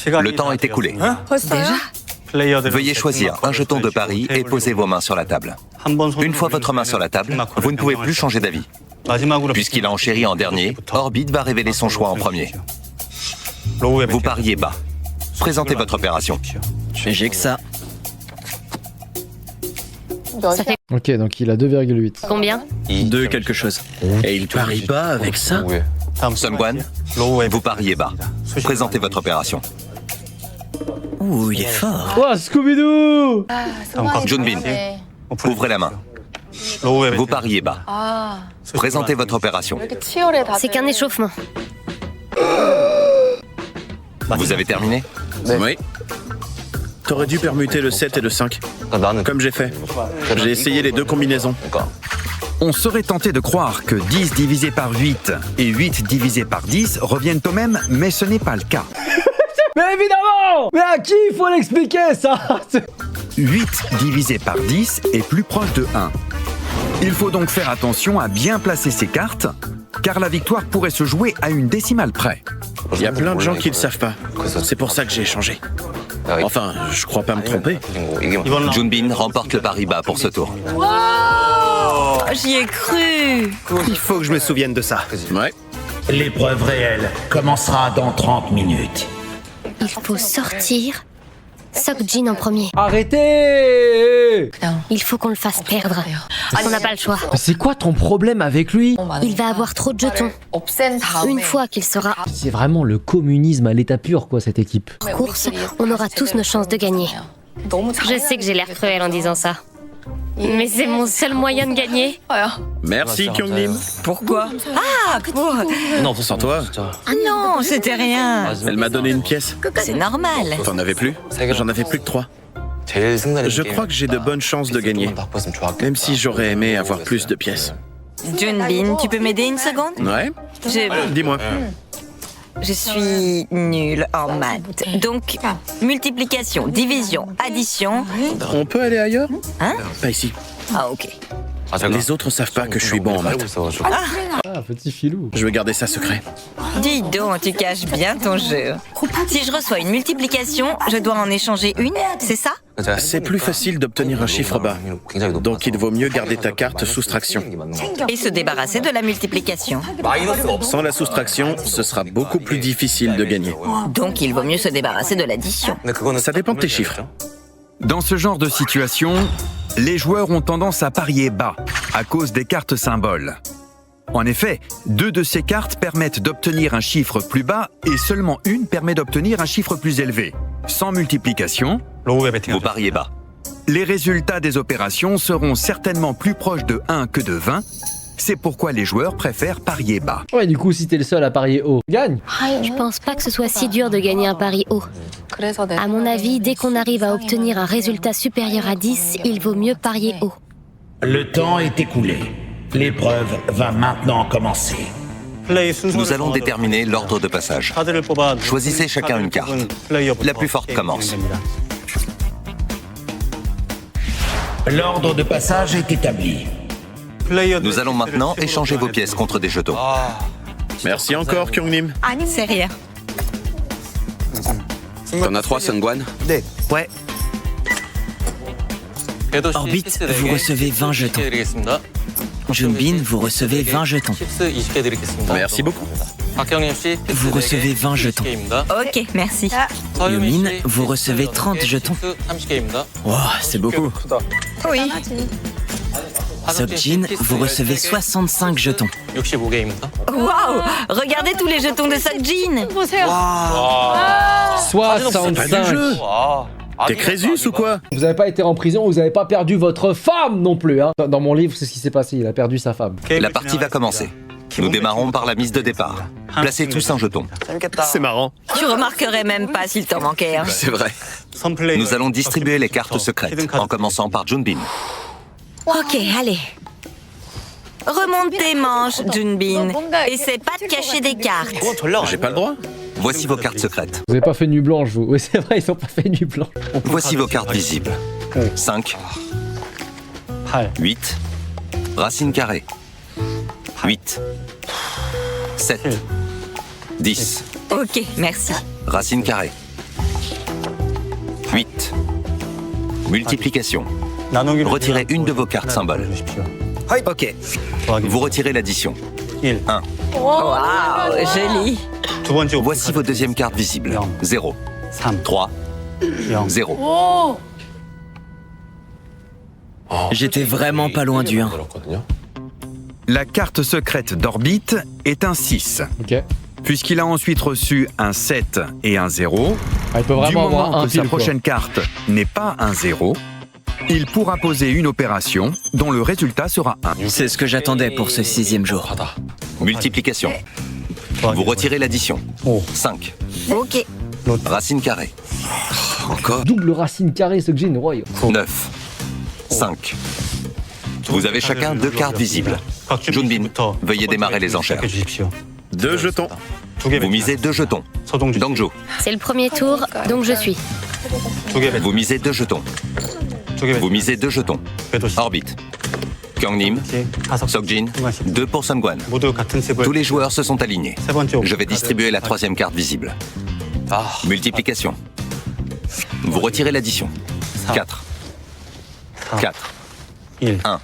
Le temps est écoulé. déjà? Veuillez choisir un jeton de pari et posez vos mains sur la table. Une fois votre main sur la table, vous ne pouvez plus changer d'avis. Puisqu'il a enchéri en dernier, Orbit va révéler son choix en premier. Vous pariez bas. Présentez votre opération. J'ai que ça. Ça fait Ok, donc il a 2,8. combien? 2 quelque chose. Et il parie pas avec ça? Sungwan, vous pariez bas. Présentez votre opération. Ouh, il est fort. Oh, Scooby-Doo! Junbin, ouvrez la main. Vous pariez bas. Présentez votre opération. C'est qu'un échauffement. Vous avez terminé? Oui. T'aurais dû permuter le 7 et le 5. Comme j'ai fait. J'ai essayé les deux combinaisons. On serait tenté de croire que 10 divisé par 8 et 8 divisé par 10 reviennent au même, mais ce n'est pas le cas. Mais évidemment! Mais à qui il faut l'expliquer ça? 8 divisé par 10 est plus proche de 1. Il faut donc faire attention à bien placer ses cartes, car la victoire pourrait se jouer à une décimale près. Il y a plein de gens qui le savent pas. C'est pour ça que j'ai changé. Enfin, je crois pas me tromper. Junbin remporte le pari bas pour ce tour. J'y ai cru. Il faut que je me souvienne de ça. Ouais. L'épreuve réelle commencera dans 30 minutes. Il faut sortir Seokjin en premier. Arrêtez! Il faut qu'on le fasse perdre. On n'a pas le choix. Mais c'est quoi ton problème avec lui? Il va avoir trop de jetons. Une fois qu'il sera C'est vraiment le communisme à l'état pur, quoi, cette équipe. en course, on aura tous nos chances de gagner. Je sais que j'ai l'air cruel en disant ça. Mais c'est mon seul moyen de gagner. Merci, Kyungnim. Pourquoi? Ah, pour... Non, sans toi. Ah non, c'était rien. Elle m'a donné une pièce. C'est normal. T'en avais plus? J'en avais plus que 3. Je crois que j'ai de bonnes chances de gagner. Même si j'aurais aimé avoir plus de pièces. Junbin, tu peux m'aider une seconde? Ouais? Dis-moi. Je suis nulle en maths. Donc, multiplication, division, addition... On peut aller ailleurs? Hein? Pas ici. Ah, ok. Les autres savent pas que je suis bon en maths. Ah, petit filou. Je veux garder ça secret. Dis donc, tu caches bien ton jeu. Si je reçois une multiplication, je dois en échanger une, c'est ça? C'est plus facile d'obtenir un chiffre bas. Donc il vaut mieux garder ta carte soustraction. Et se débarrasser de la multiplication. Sans la soustraction, ce sera beaucoup plus difficile de gagner. Donc il vaut mieux se débarrasser de l'addition. Ça dépend de tes chiffres. Dans ce genre de situation, les joueurs ont tendance à parier bas à cause des cartes symboles. En effet, 2 de ces cartes permettent d'obtenir un chiffre plus bas et seulement une permet d'obtenir un chiffre plus élevé. Sans multiplication, Vous pariez bas. les résultats des opérations seront certainement plus proches de 1 que de 20. C'est pourquoi les joueurs préfèrent parier bas. Ouais, du coup, si t'es le seul à parier haut, gagne. Je pense pas que ce soit si dur de gagner un pari haut. À mon avis, dès qu'on arrive à obtenir un résultat supérieur à 10, il vaut mieux parier haut. Le temps est écoulé. L'épreuve va maintenant commencer. Nous allons déterminer l'ordre de passage. Choisissez chacun une carte. La plus forte commence. L'ordre de passage est établi. Nous allons maintenant échanger vos pièces contre des jetons. Merci encore, Kyungnim. C'est rien. T'en as 3, Sungwan? Ouais. Orbit, vous recevez 20 jetons. Junbin, vous recevez 20 jetons. Merci beaucoup. Vous recevez 20 jetons. Ok, merci. Yumin, vous recevez 30 jetons. Wow, c'est beaucoup. Oui. Seokjin, vous recevez 65 jetons. Waouh! Regardez tous les jetons de Seokjin. 65. T'es Crésus ou quoi? Vous avez pas été en prison, vous avez pas perdu votre femme non plus, hein. Dans mon livre, c'est ce qui s'est passé, il a perdu sa femme. La partie va commencer. Nous démarrons par la mise de départ. Placez tous un jeton. C'est marrant. Tu remarquerais même pas s'il t'en manquait un. C'est vrai. Nous allons distribuer les cartes secrètes, en commençant par Junbin. Ok, allez. Remonte tes manches, Junbin. Essaie pas de cacher des cartes. J'ai pas le droit. Voici vos cartes secrètes. Vous avez pas fait nuit blanche, vous. Oui, c'est vrai, ils ont pas fait nuit blanche. Voici vos cartes visibles. 5, 8, racine carrée, 8, 7, 10, Ok, merci. racine carrée, 8, Multiplication. Retirez une de vos cartes symboles. Ok. Vous retirez l'addition. 1. Waouh, joli. Voici vos deuxièmes cartes visibles. 0, 3, 0. J'étais vraiment pas loin du 1. La carte secrète d'Orbite est un 6. Ok. Puisqu'il a ensuite reçu un 7 et un 0, Il peut du vraiment avoir moment un que sa pile, quoi. prochaine carte n'est pas un 0, il pourra poser une opération dont le résultat sera 1. C'est ce que j'attendais pour ce 6e jour. Multiplication. Vous retirez l'addition. 5. Ok. Racine carrée. Encore. Double racine carrée, Seokjin, Roy. 9. 5. Vous avez chacun 2 cartes visibles. Junbin, veuillez démarrer les enchères. 2 jetons. Vous misez 2 jetons. Dongju, C'est le premier tour, donc je suis. vous misez 2 jetons. Vous misez 2 jetons. Orbit. Kyungnim, Seokjin, 2 pour Sungwan. Tous les joueurs se sont alignés. Je vais distribuer la 3e carte visible. Multiplication. Vous retirez l'addition. 4. 4. 1.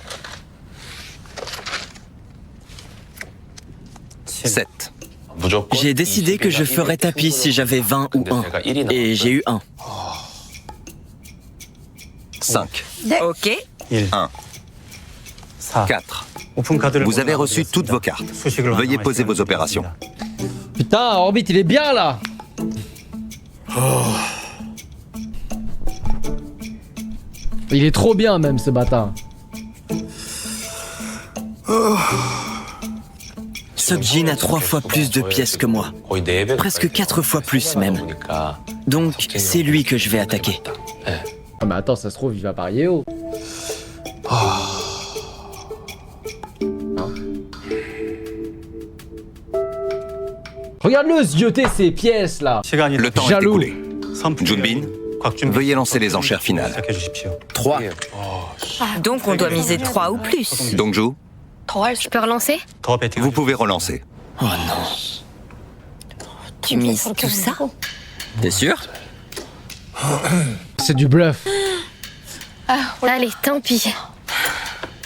7. J'ai décidé que je ferais tapis si j'avais 20 ou 1. Et j'ai eu 1. 5. Ok. 1. 4. Vous avez reçu toutes vos cartes. Veuillez poser vos opérations. Putain, Orbit, il est bien là. Il est trop bien même ce bâtard. Seokjin a 3 fois plus de pièces que moi. Presque 4 fois plus même. Donc c'est lui que je vais attaquer. Ah mais attends, ça se trouve, il va parier haut. Regarde-le zioter ces pièces là. Le temps est Jaloux. écoulé. Junbin, veuillez lancer les enchères finales. 3. Donc on doit miser 3 ou plus. Dongju, Je peux relancer? vous pouvez relancer. Oh non. Tu mises tout ça? T'es sûr? C'est du bluff. Allez, tant pis.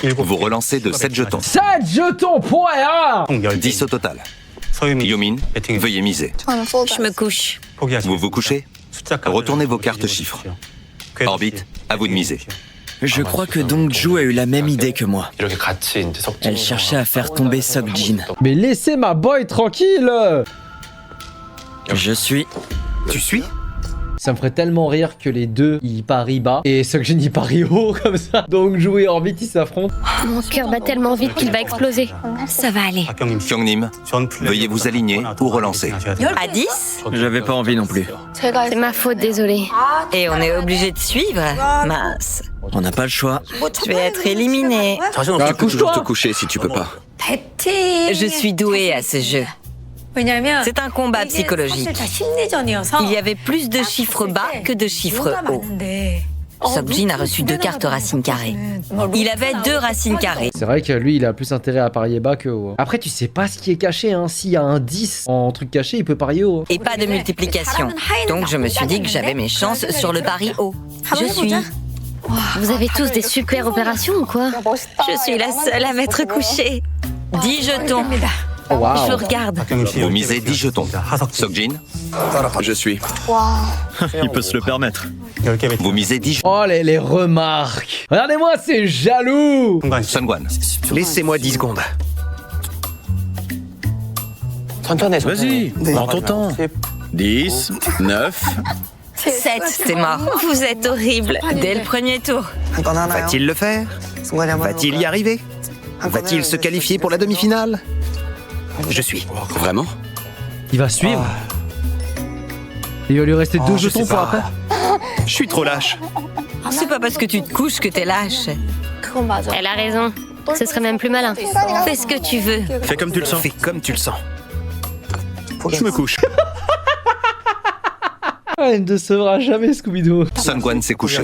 Vous relancez de 7 jetons. 7 jetons, point 10 au total. Yumin, veuillez miser. Je me couche. Vous vous couchez? Retournez vos cartes chiffres. Orbit, à vous de miser. Je crois que Dongju a eu la même idée que moi. Elle cherchait à faire tomber Seokjin. Mais laissez ma boy tranquille. Je suis... Tu suis? Ça me ferait tellement rire que les deux ils parient bas et Seokjin il parie haut comme ça. Donc Dongju et Orbit ils s'affrontent. Mon cœur bat tellement vite qu'il va exploser. Ça va aller. Kyungnim, veuillez vous aligner ou relancer. À 10? J'avais pas envie non plus. C'est ma faute, désolée. Et on est obligé de suivre? Mince. On n'a pas le choix. Je vais être éliminée. Tu peux toujours te coucher si tu peux pas. Je suis douée à ce jeu. C'est un combat psychologique. Il y avait plus de chiffres bas que de chiffres hauts. Seokjin a reçu 2 cartes racines carrées. Il avait 2 racines carrées. C'est vrai que lui il a plus intérêt à parier bas que haut. Après tu sais pas ce qui est caché hein. S'il y a un 10 en truc caché il peut parier haut. Et pas de multiplication. Donc je me suis dit que j'avais mes chances sur le pari haut. Je suis. Vous avez tous des super opérations ou quoi? Je suis la seule à m'être couchée. 10 jetons. Oh, wow. Je regarde. Vous misez 10 jetons. Seokjin, Je suis. Il peut se le permettre. vous misez 10 jetons. Oh les remarques. Regardez-moi c'est jaloux. Sungwan, Laissez-moi 10 secondes. Vas-y, prends ton temps. 10, 9. 7, c'est mort. Vous êtes horrible. Dès le premier tour. Va-t-il le faire? Va-t-il y arriver? Va-t-il se qualifier pour la demi-finale? Je suis. Vraiment? Il va suivre. Il va lui rester 2 jetons pour après. Je suis trop lâche. C'est pas parce que tu te couches que t'es lâche. Elle a raison. Ce serait même plus malin. Fais ce que tu veux. Fais comme tu le sens. Fais comme tu le sens. Je me couche. Ah, il ne décevra jamais Scooby-Doo. Sungwan s'est couché.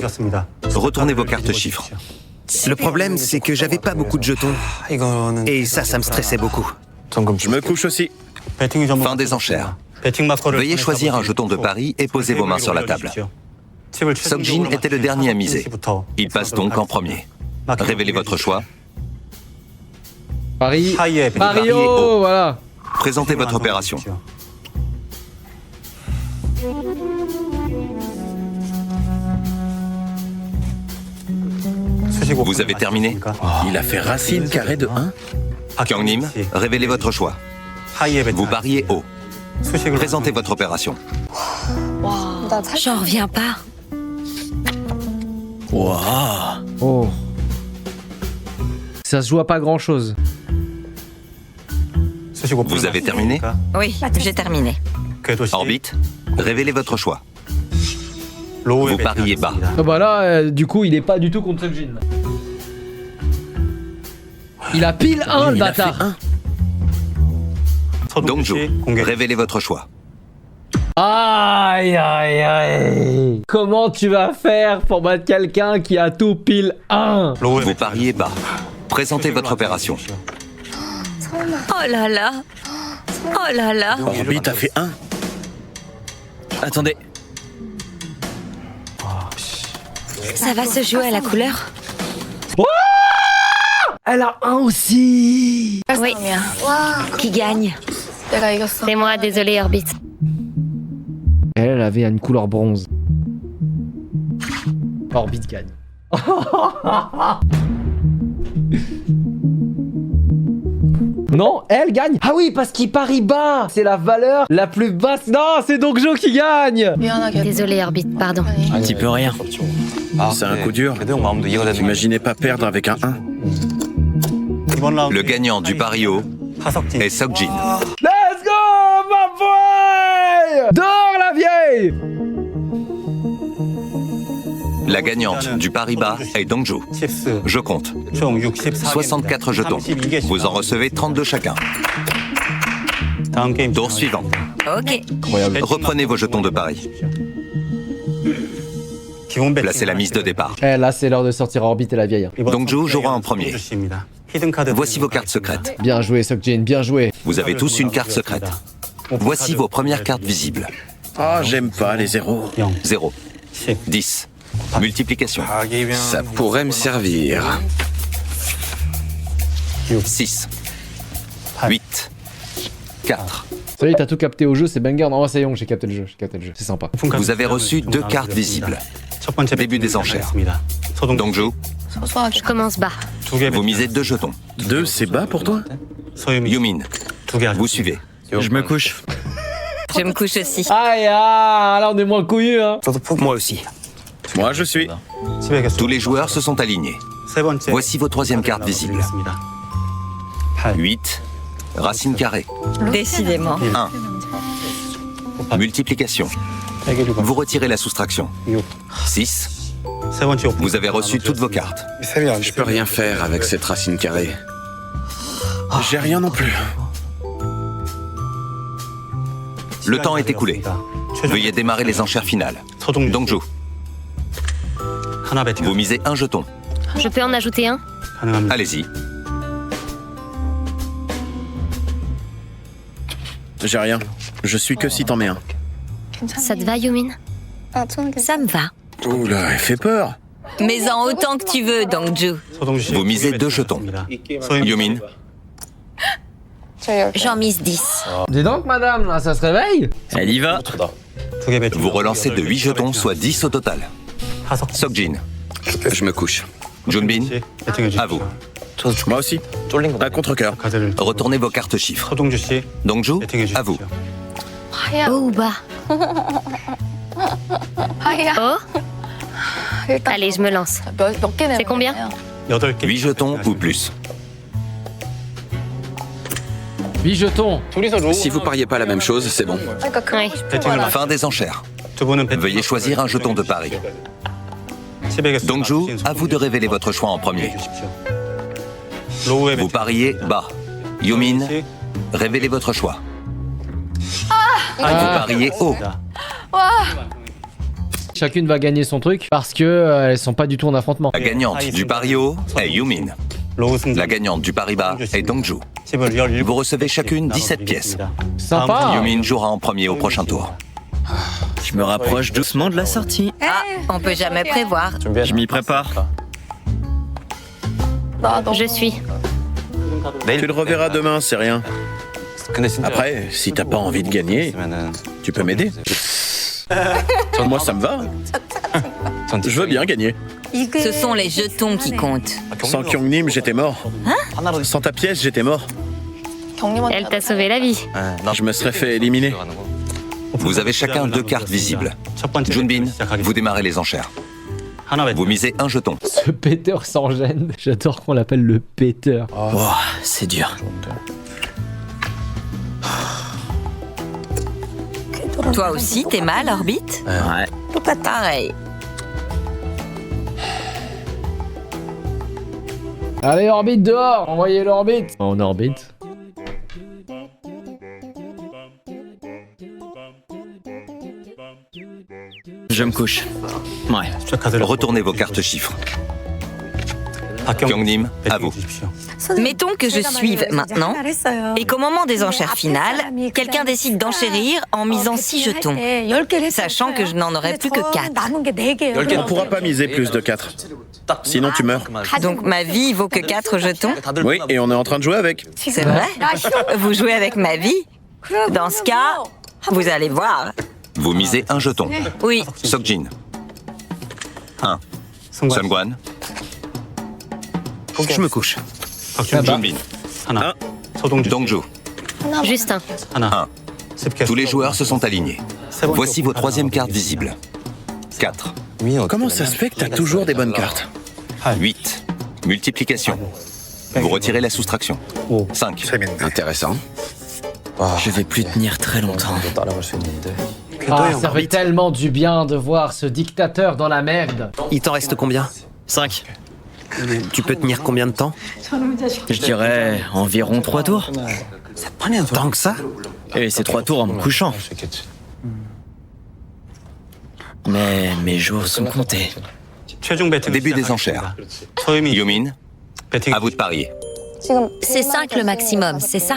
Retournez vos cartes chiffres. Le problème, c'est que j'avais pas beaucoup de jetons. Et ça me stressait beaucoup. Je me couche aussi. Fin des enchères. Veuillez choisir un jeton de pari et posez vos mains sur la table. Seokjin était le dernier à miser. Il passe donc en premier. Révélez votre choix. Paris Paris haut, haut. voilà. Présentez votre opération. Vous avez terminé? Il a fait racine carrée de 1. Kyungnim, révélez votre choix. Vous pariez haut. Présentez votre opération. J'en reviens pas. Wow. Oh. Ça se joue à pas grand chose. Vous avez terminé? Oui, j'ai terminé. Orbite, révélez votre choix. Vous pariez bas. Ah bah là, du coup, il est pas du tout contre Seokjin. Il a pile 1, le bâtard. Dongju, révélez votre choix. Aïe, aïe, aïe. Comment tu vas faire pour battre quelqu'un qui a tout pile 1? Vous pariez bas. Présentez votre opération. Oh là là. Oh là là. Orbite a fait 1. Attendez. Ça va se jouer à la couleur? Elle a 1 aussi. Oui, Qui gagne? c'est moi, désolé Orbit. Elle avait une couleur bronze. Orbite gagne. Non, elle gagne. Ah oui, parce qu'il parie bas. C'est la valeur la plus basse. Non, c'est Dongju qui gagne. Désolé Orbit, pardon. Un petit peu rien. C'est un coup dur. J'imaginais pas perdre avec un 1. Le gagnant du pari haut est Seokjin. Let's go, ma boy. Dors la vieille. La gagnante du pari bas est Dongju. Je compte. 64 jetons. Vous en recevez 32 chacun. Tour suivant. Ok. Reprenez vos jetons de pari. Placez la mise de départ. Eh, là, c'est l'heure de sortir Orbite et la vieille. Dongju jouera en premier. Voici vos cartes secrètes. Bien joué, Seokjin, bien joué. Vous avez tous une carte secrète. Voici vos premières cartes visibles. Oh, j'aime pas les zéros. 0, 10. Multiplication. Ça pourrait me servir. 6, 8, 4. Ça y est, t'as tout capté au jeu, c'est banger. Non, c'est bon, j'ai capté le jeu, c'est sympa. Vous avez reçu 2 cartes visibles. Début des enchères. Dongju, Je commence bas. vous misez 2 jetons. 2, c'est bas pour toi? Yumin, vous suivez. Je me couche. Je me couche aussi. Aïe, là on est moins couillus, hein. Moi aussi. Moi, je suis. Tous les joueurs se sont alignés. Voici vos 3e cartes visibles. 8, racine carrée. Décidément. 1. Multiplication. Vous retirez la soustraction. 6. Vous avez reçu toutes vos cartes. Je peux rien faire avec cette racine carrée. J'ai rien non plus. Le temps est écoulé. Veuillez démarrer les enchères finales. Dongju, vous misez 1 jeton. Je peux en ajouter un? Allez-y. J'ai rien. Je suis que si t'en mets un. Ça te va, Yumin? Ça me va. Oula, elle fait peur. Mais en autant que tu veux, Dongju. Vous misez 2 jetons. Yumin, J'en mise 10. Dis donc, madame, là, ça se réveille? Elle y va. vous relancez de 8 jetons, soit 10 au total. Seokjin, Je me couche. Junbin, à vous. Moi aussi. À contre-cœur. Retournez vos cartes chiffres. Dongju, à vous. Haut ou bas? Oh? Allez, je me lance. C'est combien? 8 jetons ou plus. 8 jetons. Si vous pariez pas la même chose, c'est bon. Oui. Fin des enchères. Veuillez choisir un jeton de pari. Dongju, à vous de révéler votre choix en premier. Vous pariez bas. Yumin, révélez votre choix. Vous pariez haut. Chacune va gagner son truc parce que elles sont pas du tout en affrontement. La gagnante du pari haut est Yumin. La gagnante du pari bas est Dongju. Vous recevez chacune 17 pièces. Sympa. Yumin jouera en premier au prochain tour. Je me rapproche doucement de la sortie. Ah, on peut jamais prévoir. Je m'y prépare. Je suis. Tu le reverras demain, c'est rien. Après, si t'as pas envie de gagner, tu peux m'aider. Moi, ça me va. Je veux bien gagner. Ce sont les jetons qui comptent. Sans Kyungnim, j'étais mort. Sans ta pièce, j'étais mort. Elle t'a sauvé la vie. Je me serais fait éliminer. Vous avez chacun 2 cartes visibles. Junbin, vous démarrez les enchères. Vous misez un jeton. Ce péteur sans gêne. J'adore qu'on l'appelle le péteur. Oh, c'est dur. Toi aussi, t'es mal, Orbit? Ouais. Pareil. Allez, Orbite dehors. Envoyez l'Orbite. En orbite. Je me couche. Ouais. Retournez vos cartes chiffres. Kyungnim, à vous. Mettons que je suive maintenant et qu'au moment des enchères finales, quelqu'un décide d'enchérir en misant 6 jetons, sachant que je n'en aurai plus que 4. On ne pourra pas miser plus de 4. Sinon, tu meurs. Donc ma vie vaut que 4 jetons? Oui, et on est en train de jouer avec. C'est vrai? Vous jouez avec ma vie? Dans ce cas, vous allez voir. Vous misez un jeton. Oui. Seokjin. 1. Sungwan. Je me couche. Junbin. 1. Dongju. Juste un. 1. Tous les joueurs se sont alignés. Voici vos 3e cartes visibles. 4. Comment ça se fait que t'as toujours des bonnes cartes? 8. Multiplication. Vous retirez la soustraction. 5. Intéressant. Je vais plus tenir très longtemps. Ah, ça fait tellement du bien de voir ce dictateur dans la merde. Il t'en reste combien? 5. Tu peux tenir combien de temps? Je dirais environ 3 tours. Tant que ça? Et c'est 3 tours en me couchant. Mais mes jours sont comptés. Début des enchères. Yumin, à vous de parier. C'est 5 le maximum, c'est ça?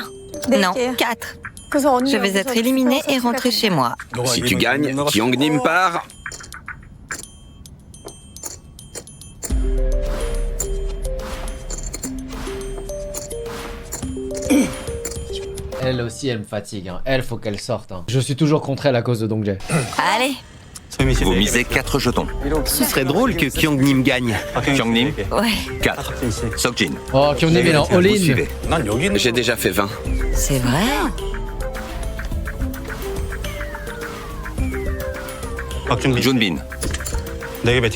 Non, 4. Je vais être éliminée et rentrer chez moi. Si tu gagnes, Kyungnim part. Elle aussi, elle me fatigue. Hein. Elle, faut qu'elle sorte. Hein. Je suis toujours contre elle à cause de Dongjae. Allez. Vous misez 4 jetons. Ce serait drôle que Kyungnim gagne. Kyungnim, Ouais. 4. Seokjin. Oh, Kyungnim est en Vous all-in. suivez. J'ai déjà fait 20. C'est vrai? Junbin.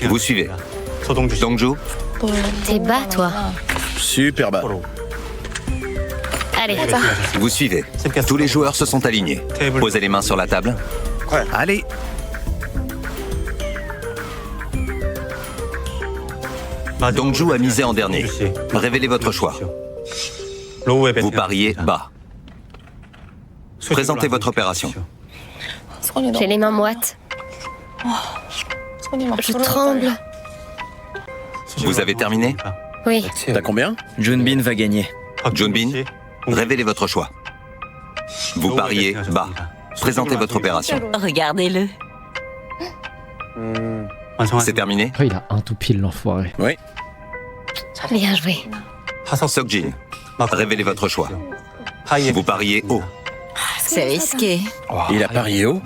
Vous suivez. Dongju. T'es bas, toi. Super bas. Allez. Vous suivez. Tous les joueurs se sont alignés. Posez les mains sur la table. Allez. Dongju a misé en dernier. Révélez votre choix. Vous pariez bas. Présentez votre opération. J'ai les mains moites. Je tremble. Vous avez terminé? Oui. T'as combien? Junbin va gagner. Junbin, révélez votre choix. Vous pariez bas. Présentez votre opération. Regardez-le. C'est terminé? Oh, il a un tout pile, l'enfoiré. Oui. Bien joué. Seokjin, révélez votre choix. Vous pariez haut. C'est risqué. Il a parié haut?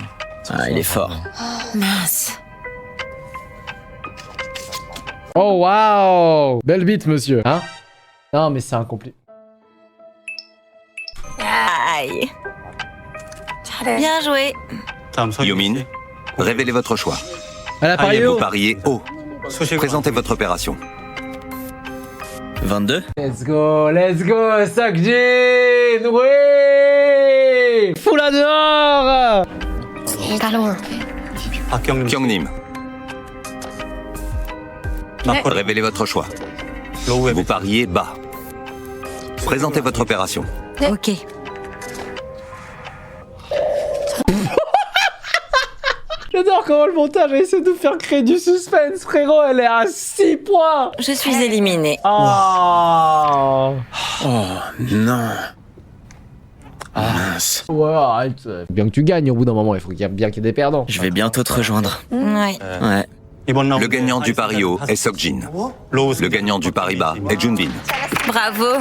Ah, il est fort. Mince. Oh, waouh! Belle bite, monsieur. Hein? Non, mais c'est incomplet. Aïe. Bien joué. Yumin, révélez votre choix. Elle a parié haut. Vous pariez haut. Présentez votre opération. 22. Let's go, Seokjin! Oui! Foula dehors! Pas loin. Kyungnim, révélez votre choix. Vous pariez bas. Présentez votre opération. Ok. J'adore comment le montage essaie de faire créer du suspense, frérot. Elle est à 6 points. Je suis éliminée. Oh, Oh non. Mince. Ouais, arrête. Faut bien que tu gagnes au bout d'un moment, il faut qu'il y ait bien qu'il y ait des perdants. Je vais bientôt te rejoindre. Ouais. Ouais. Le gagnant du pari haut est Seokjin. Le gagnant du pari bas est Junbin. Bravo.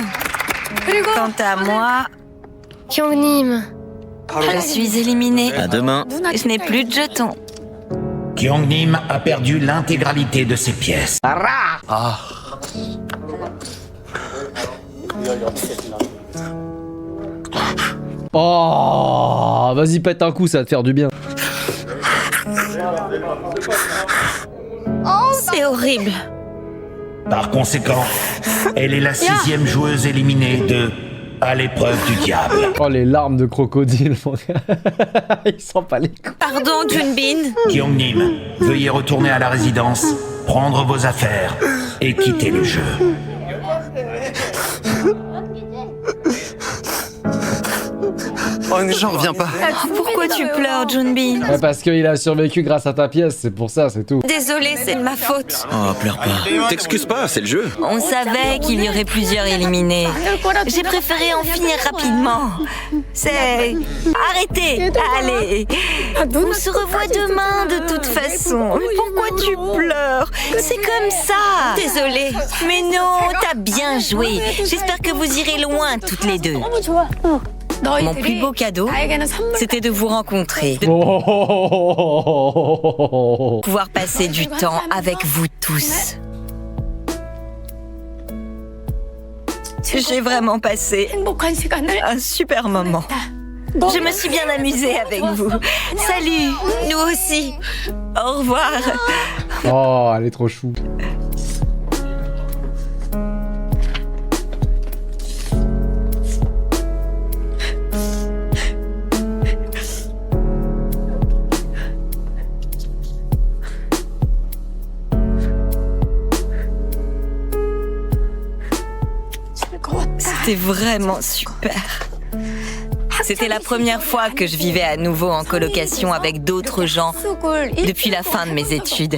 Quant à moi, Kyungnim. je suis éliminée. À demain. Je n'ai plus de jetons. Kyungnim a perdu l'intégralité de ses pièces. Oh, vas-y, pète un coup, ça va te faire du bien. C'est horrible. Par conséquent, elle est la 6e joueuse éliminée de À l'épreuve du diable. Oh, les larmes de crocodile, mon gars. Il sent pas les coups. Pardon, Junbin. Kyungnim, veuillez retourner à la résidence, prendre vos affaires et quitter le jeu. J'en reviens pas. Pourquoi tu pleures, Junbin? Ouais, parce qu'il a survécu grâce à ta pièce, c'est pour ça, c'est tout. Désolée, c'est de ma faute. Oh, pleure pas. T'excuses pas, c'est le jeu. On savait qu'il y aurait plusieurs éliminés. J'ai préféré en finir rapidement. C'est... Arrêtez. Allez. On se revoit demain de toute façon. Mais pourquoi tu pleures? C'est comme ça. Désolée. Mais non, t'as bien joué. J'espère que vous irez loin toutes les deux. Mon plus beau cadeau, c'était de vous rencontrer, de pouvoir passer du temps avec vous tous. J'ai vraiment passé un super moment. Je me suis bien amusée avec vous. Salut, nous aussi. Au revoir. Oh, elle est trop chou. C'était vraiment super. C'était la première fois que je vivais à nouveau en colocation avec d'autres gens depuis la fin de mes études.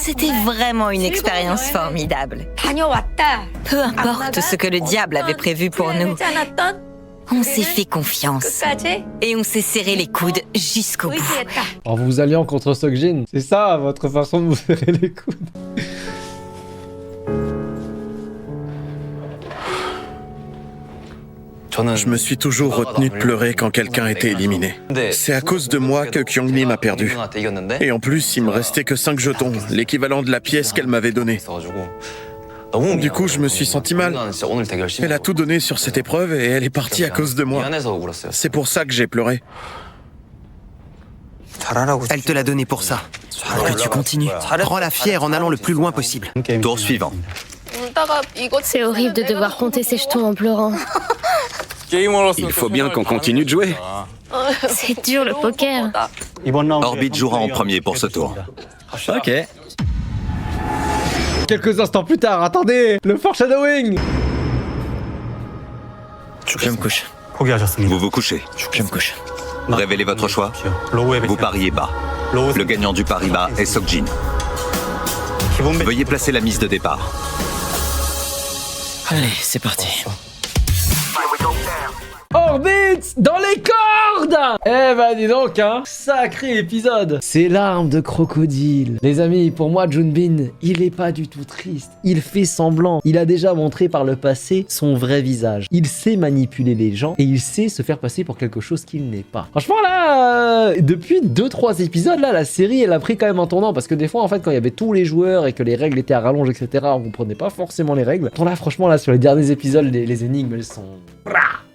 C'était vraiment une expérience formidable. Peu importe ce que le diable avait prévu pour nous, on s'est fait confiance et on s'est serré les coudes jusqu'au bout. En vous alliant contre Seokjin, c'est ça votre façon de vous serrer les coudes. Je me suis toujours retenu de pleurer quand quelqu'un était éliminé. C'est à cause de moi que Kyungnim a perdu. Et en plus, il me restait que 5 jetons, l'équivalent de la pièce qu'elle m'avait donnée. Du coup, je me suis senti mal. Elle a tout donné sur cette épreuve et elle est partie à cause de moi. C'est pour ça que j'ai pleuré. Elle te l'a donné pour ça. Pour que tu continues. Rends-la fière en allant le plus loin possible. Tour suivant. C'est horrible de devoir compter ses jetons en pleurant. Il faut bien qu'on continue de jouer. C'est dur le poker. Orbit jouera en premier pour ce tour. Ok. Quelques instants plus tard, attendez, le foreshadowing. Je me couche. Vous vous couchez. Je me couche. Révélez votre choix. Vous pariez bas. Le gagnant du pari bas est Seokjin. Veuillez placer la mise de départ. Allez, c'est parti. Orbit dans les cordes. Eh bah dis donc, hein, sacré épisode. Ces larmes de crocodile. Les amis, pour moi, Junbin, il est pas du tout triste. Il fait semblant. Il a déjà montré par le passé son vrai visage. Il sait manipuler les gens et il sait se faire passer pour quelque chose qu'il n'est pas. Franchement là, depuis 2-3 épisodes, là, la série, elle a pris quand même un tournant parce que des fois, en fait, quand il y avait tous les joueurs et que les règles étaient à rallonge, etc., on comprenait pas forcément les règles. Bon là, franchement, là, sur les derniers épisodes, les énigmes, elles sont...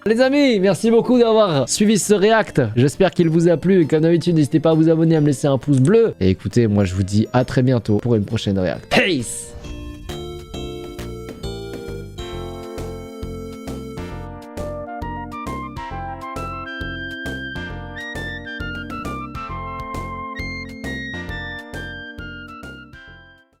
Les amis, merci beaucoup d'avoir suivi ce react. J'espère qu'il vous a plu. Comme d'habitude, n'hésitez pas à vous abonner, à me laisser un pouce bleu. Et écoutez, moi je vous dis à très bientôt pour une prochaine react. Peace!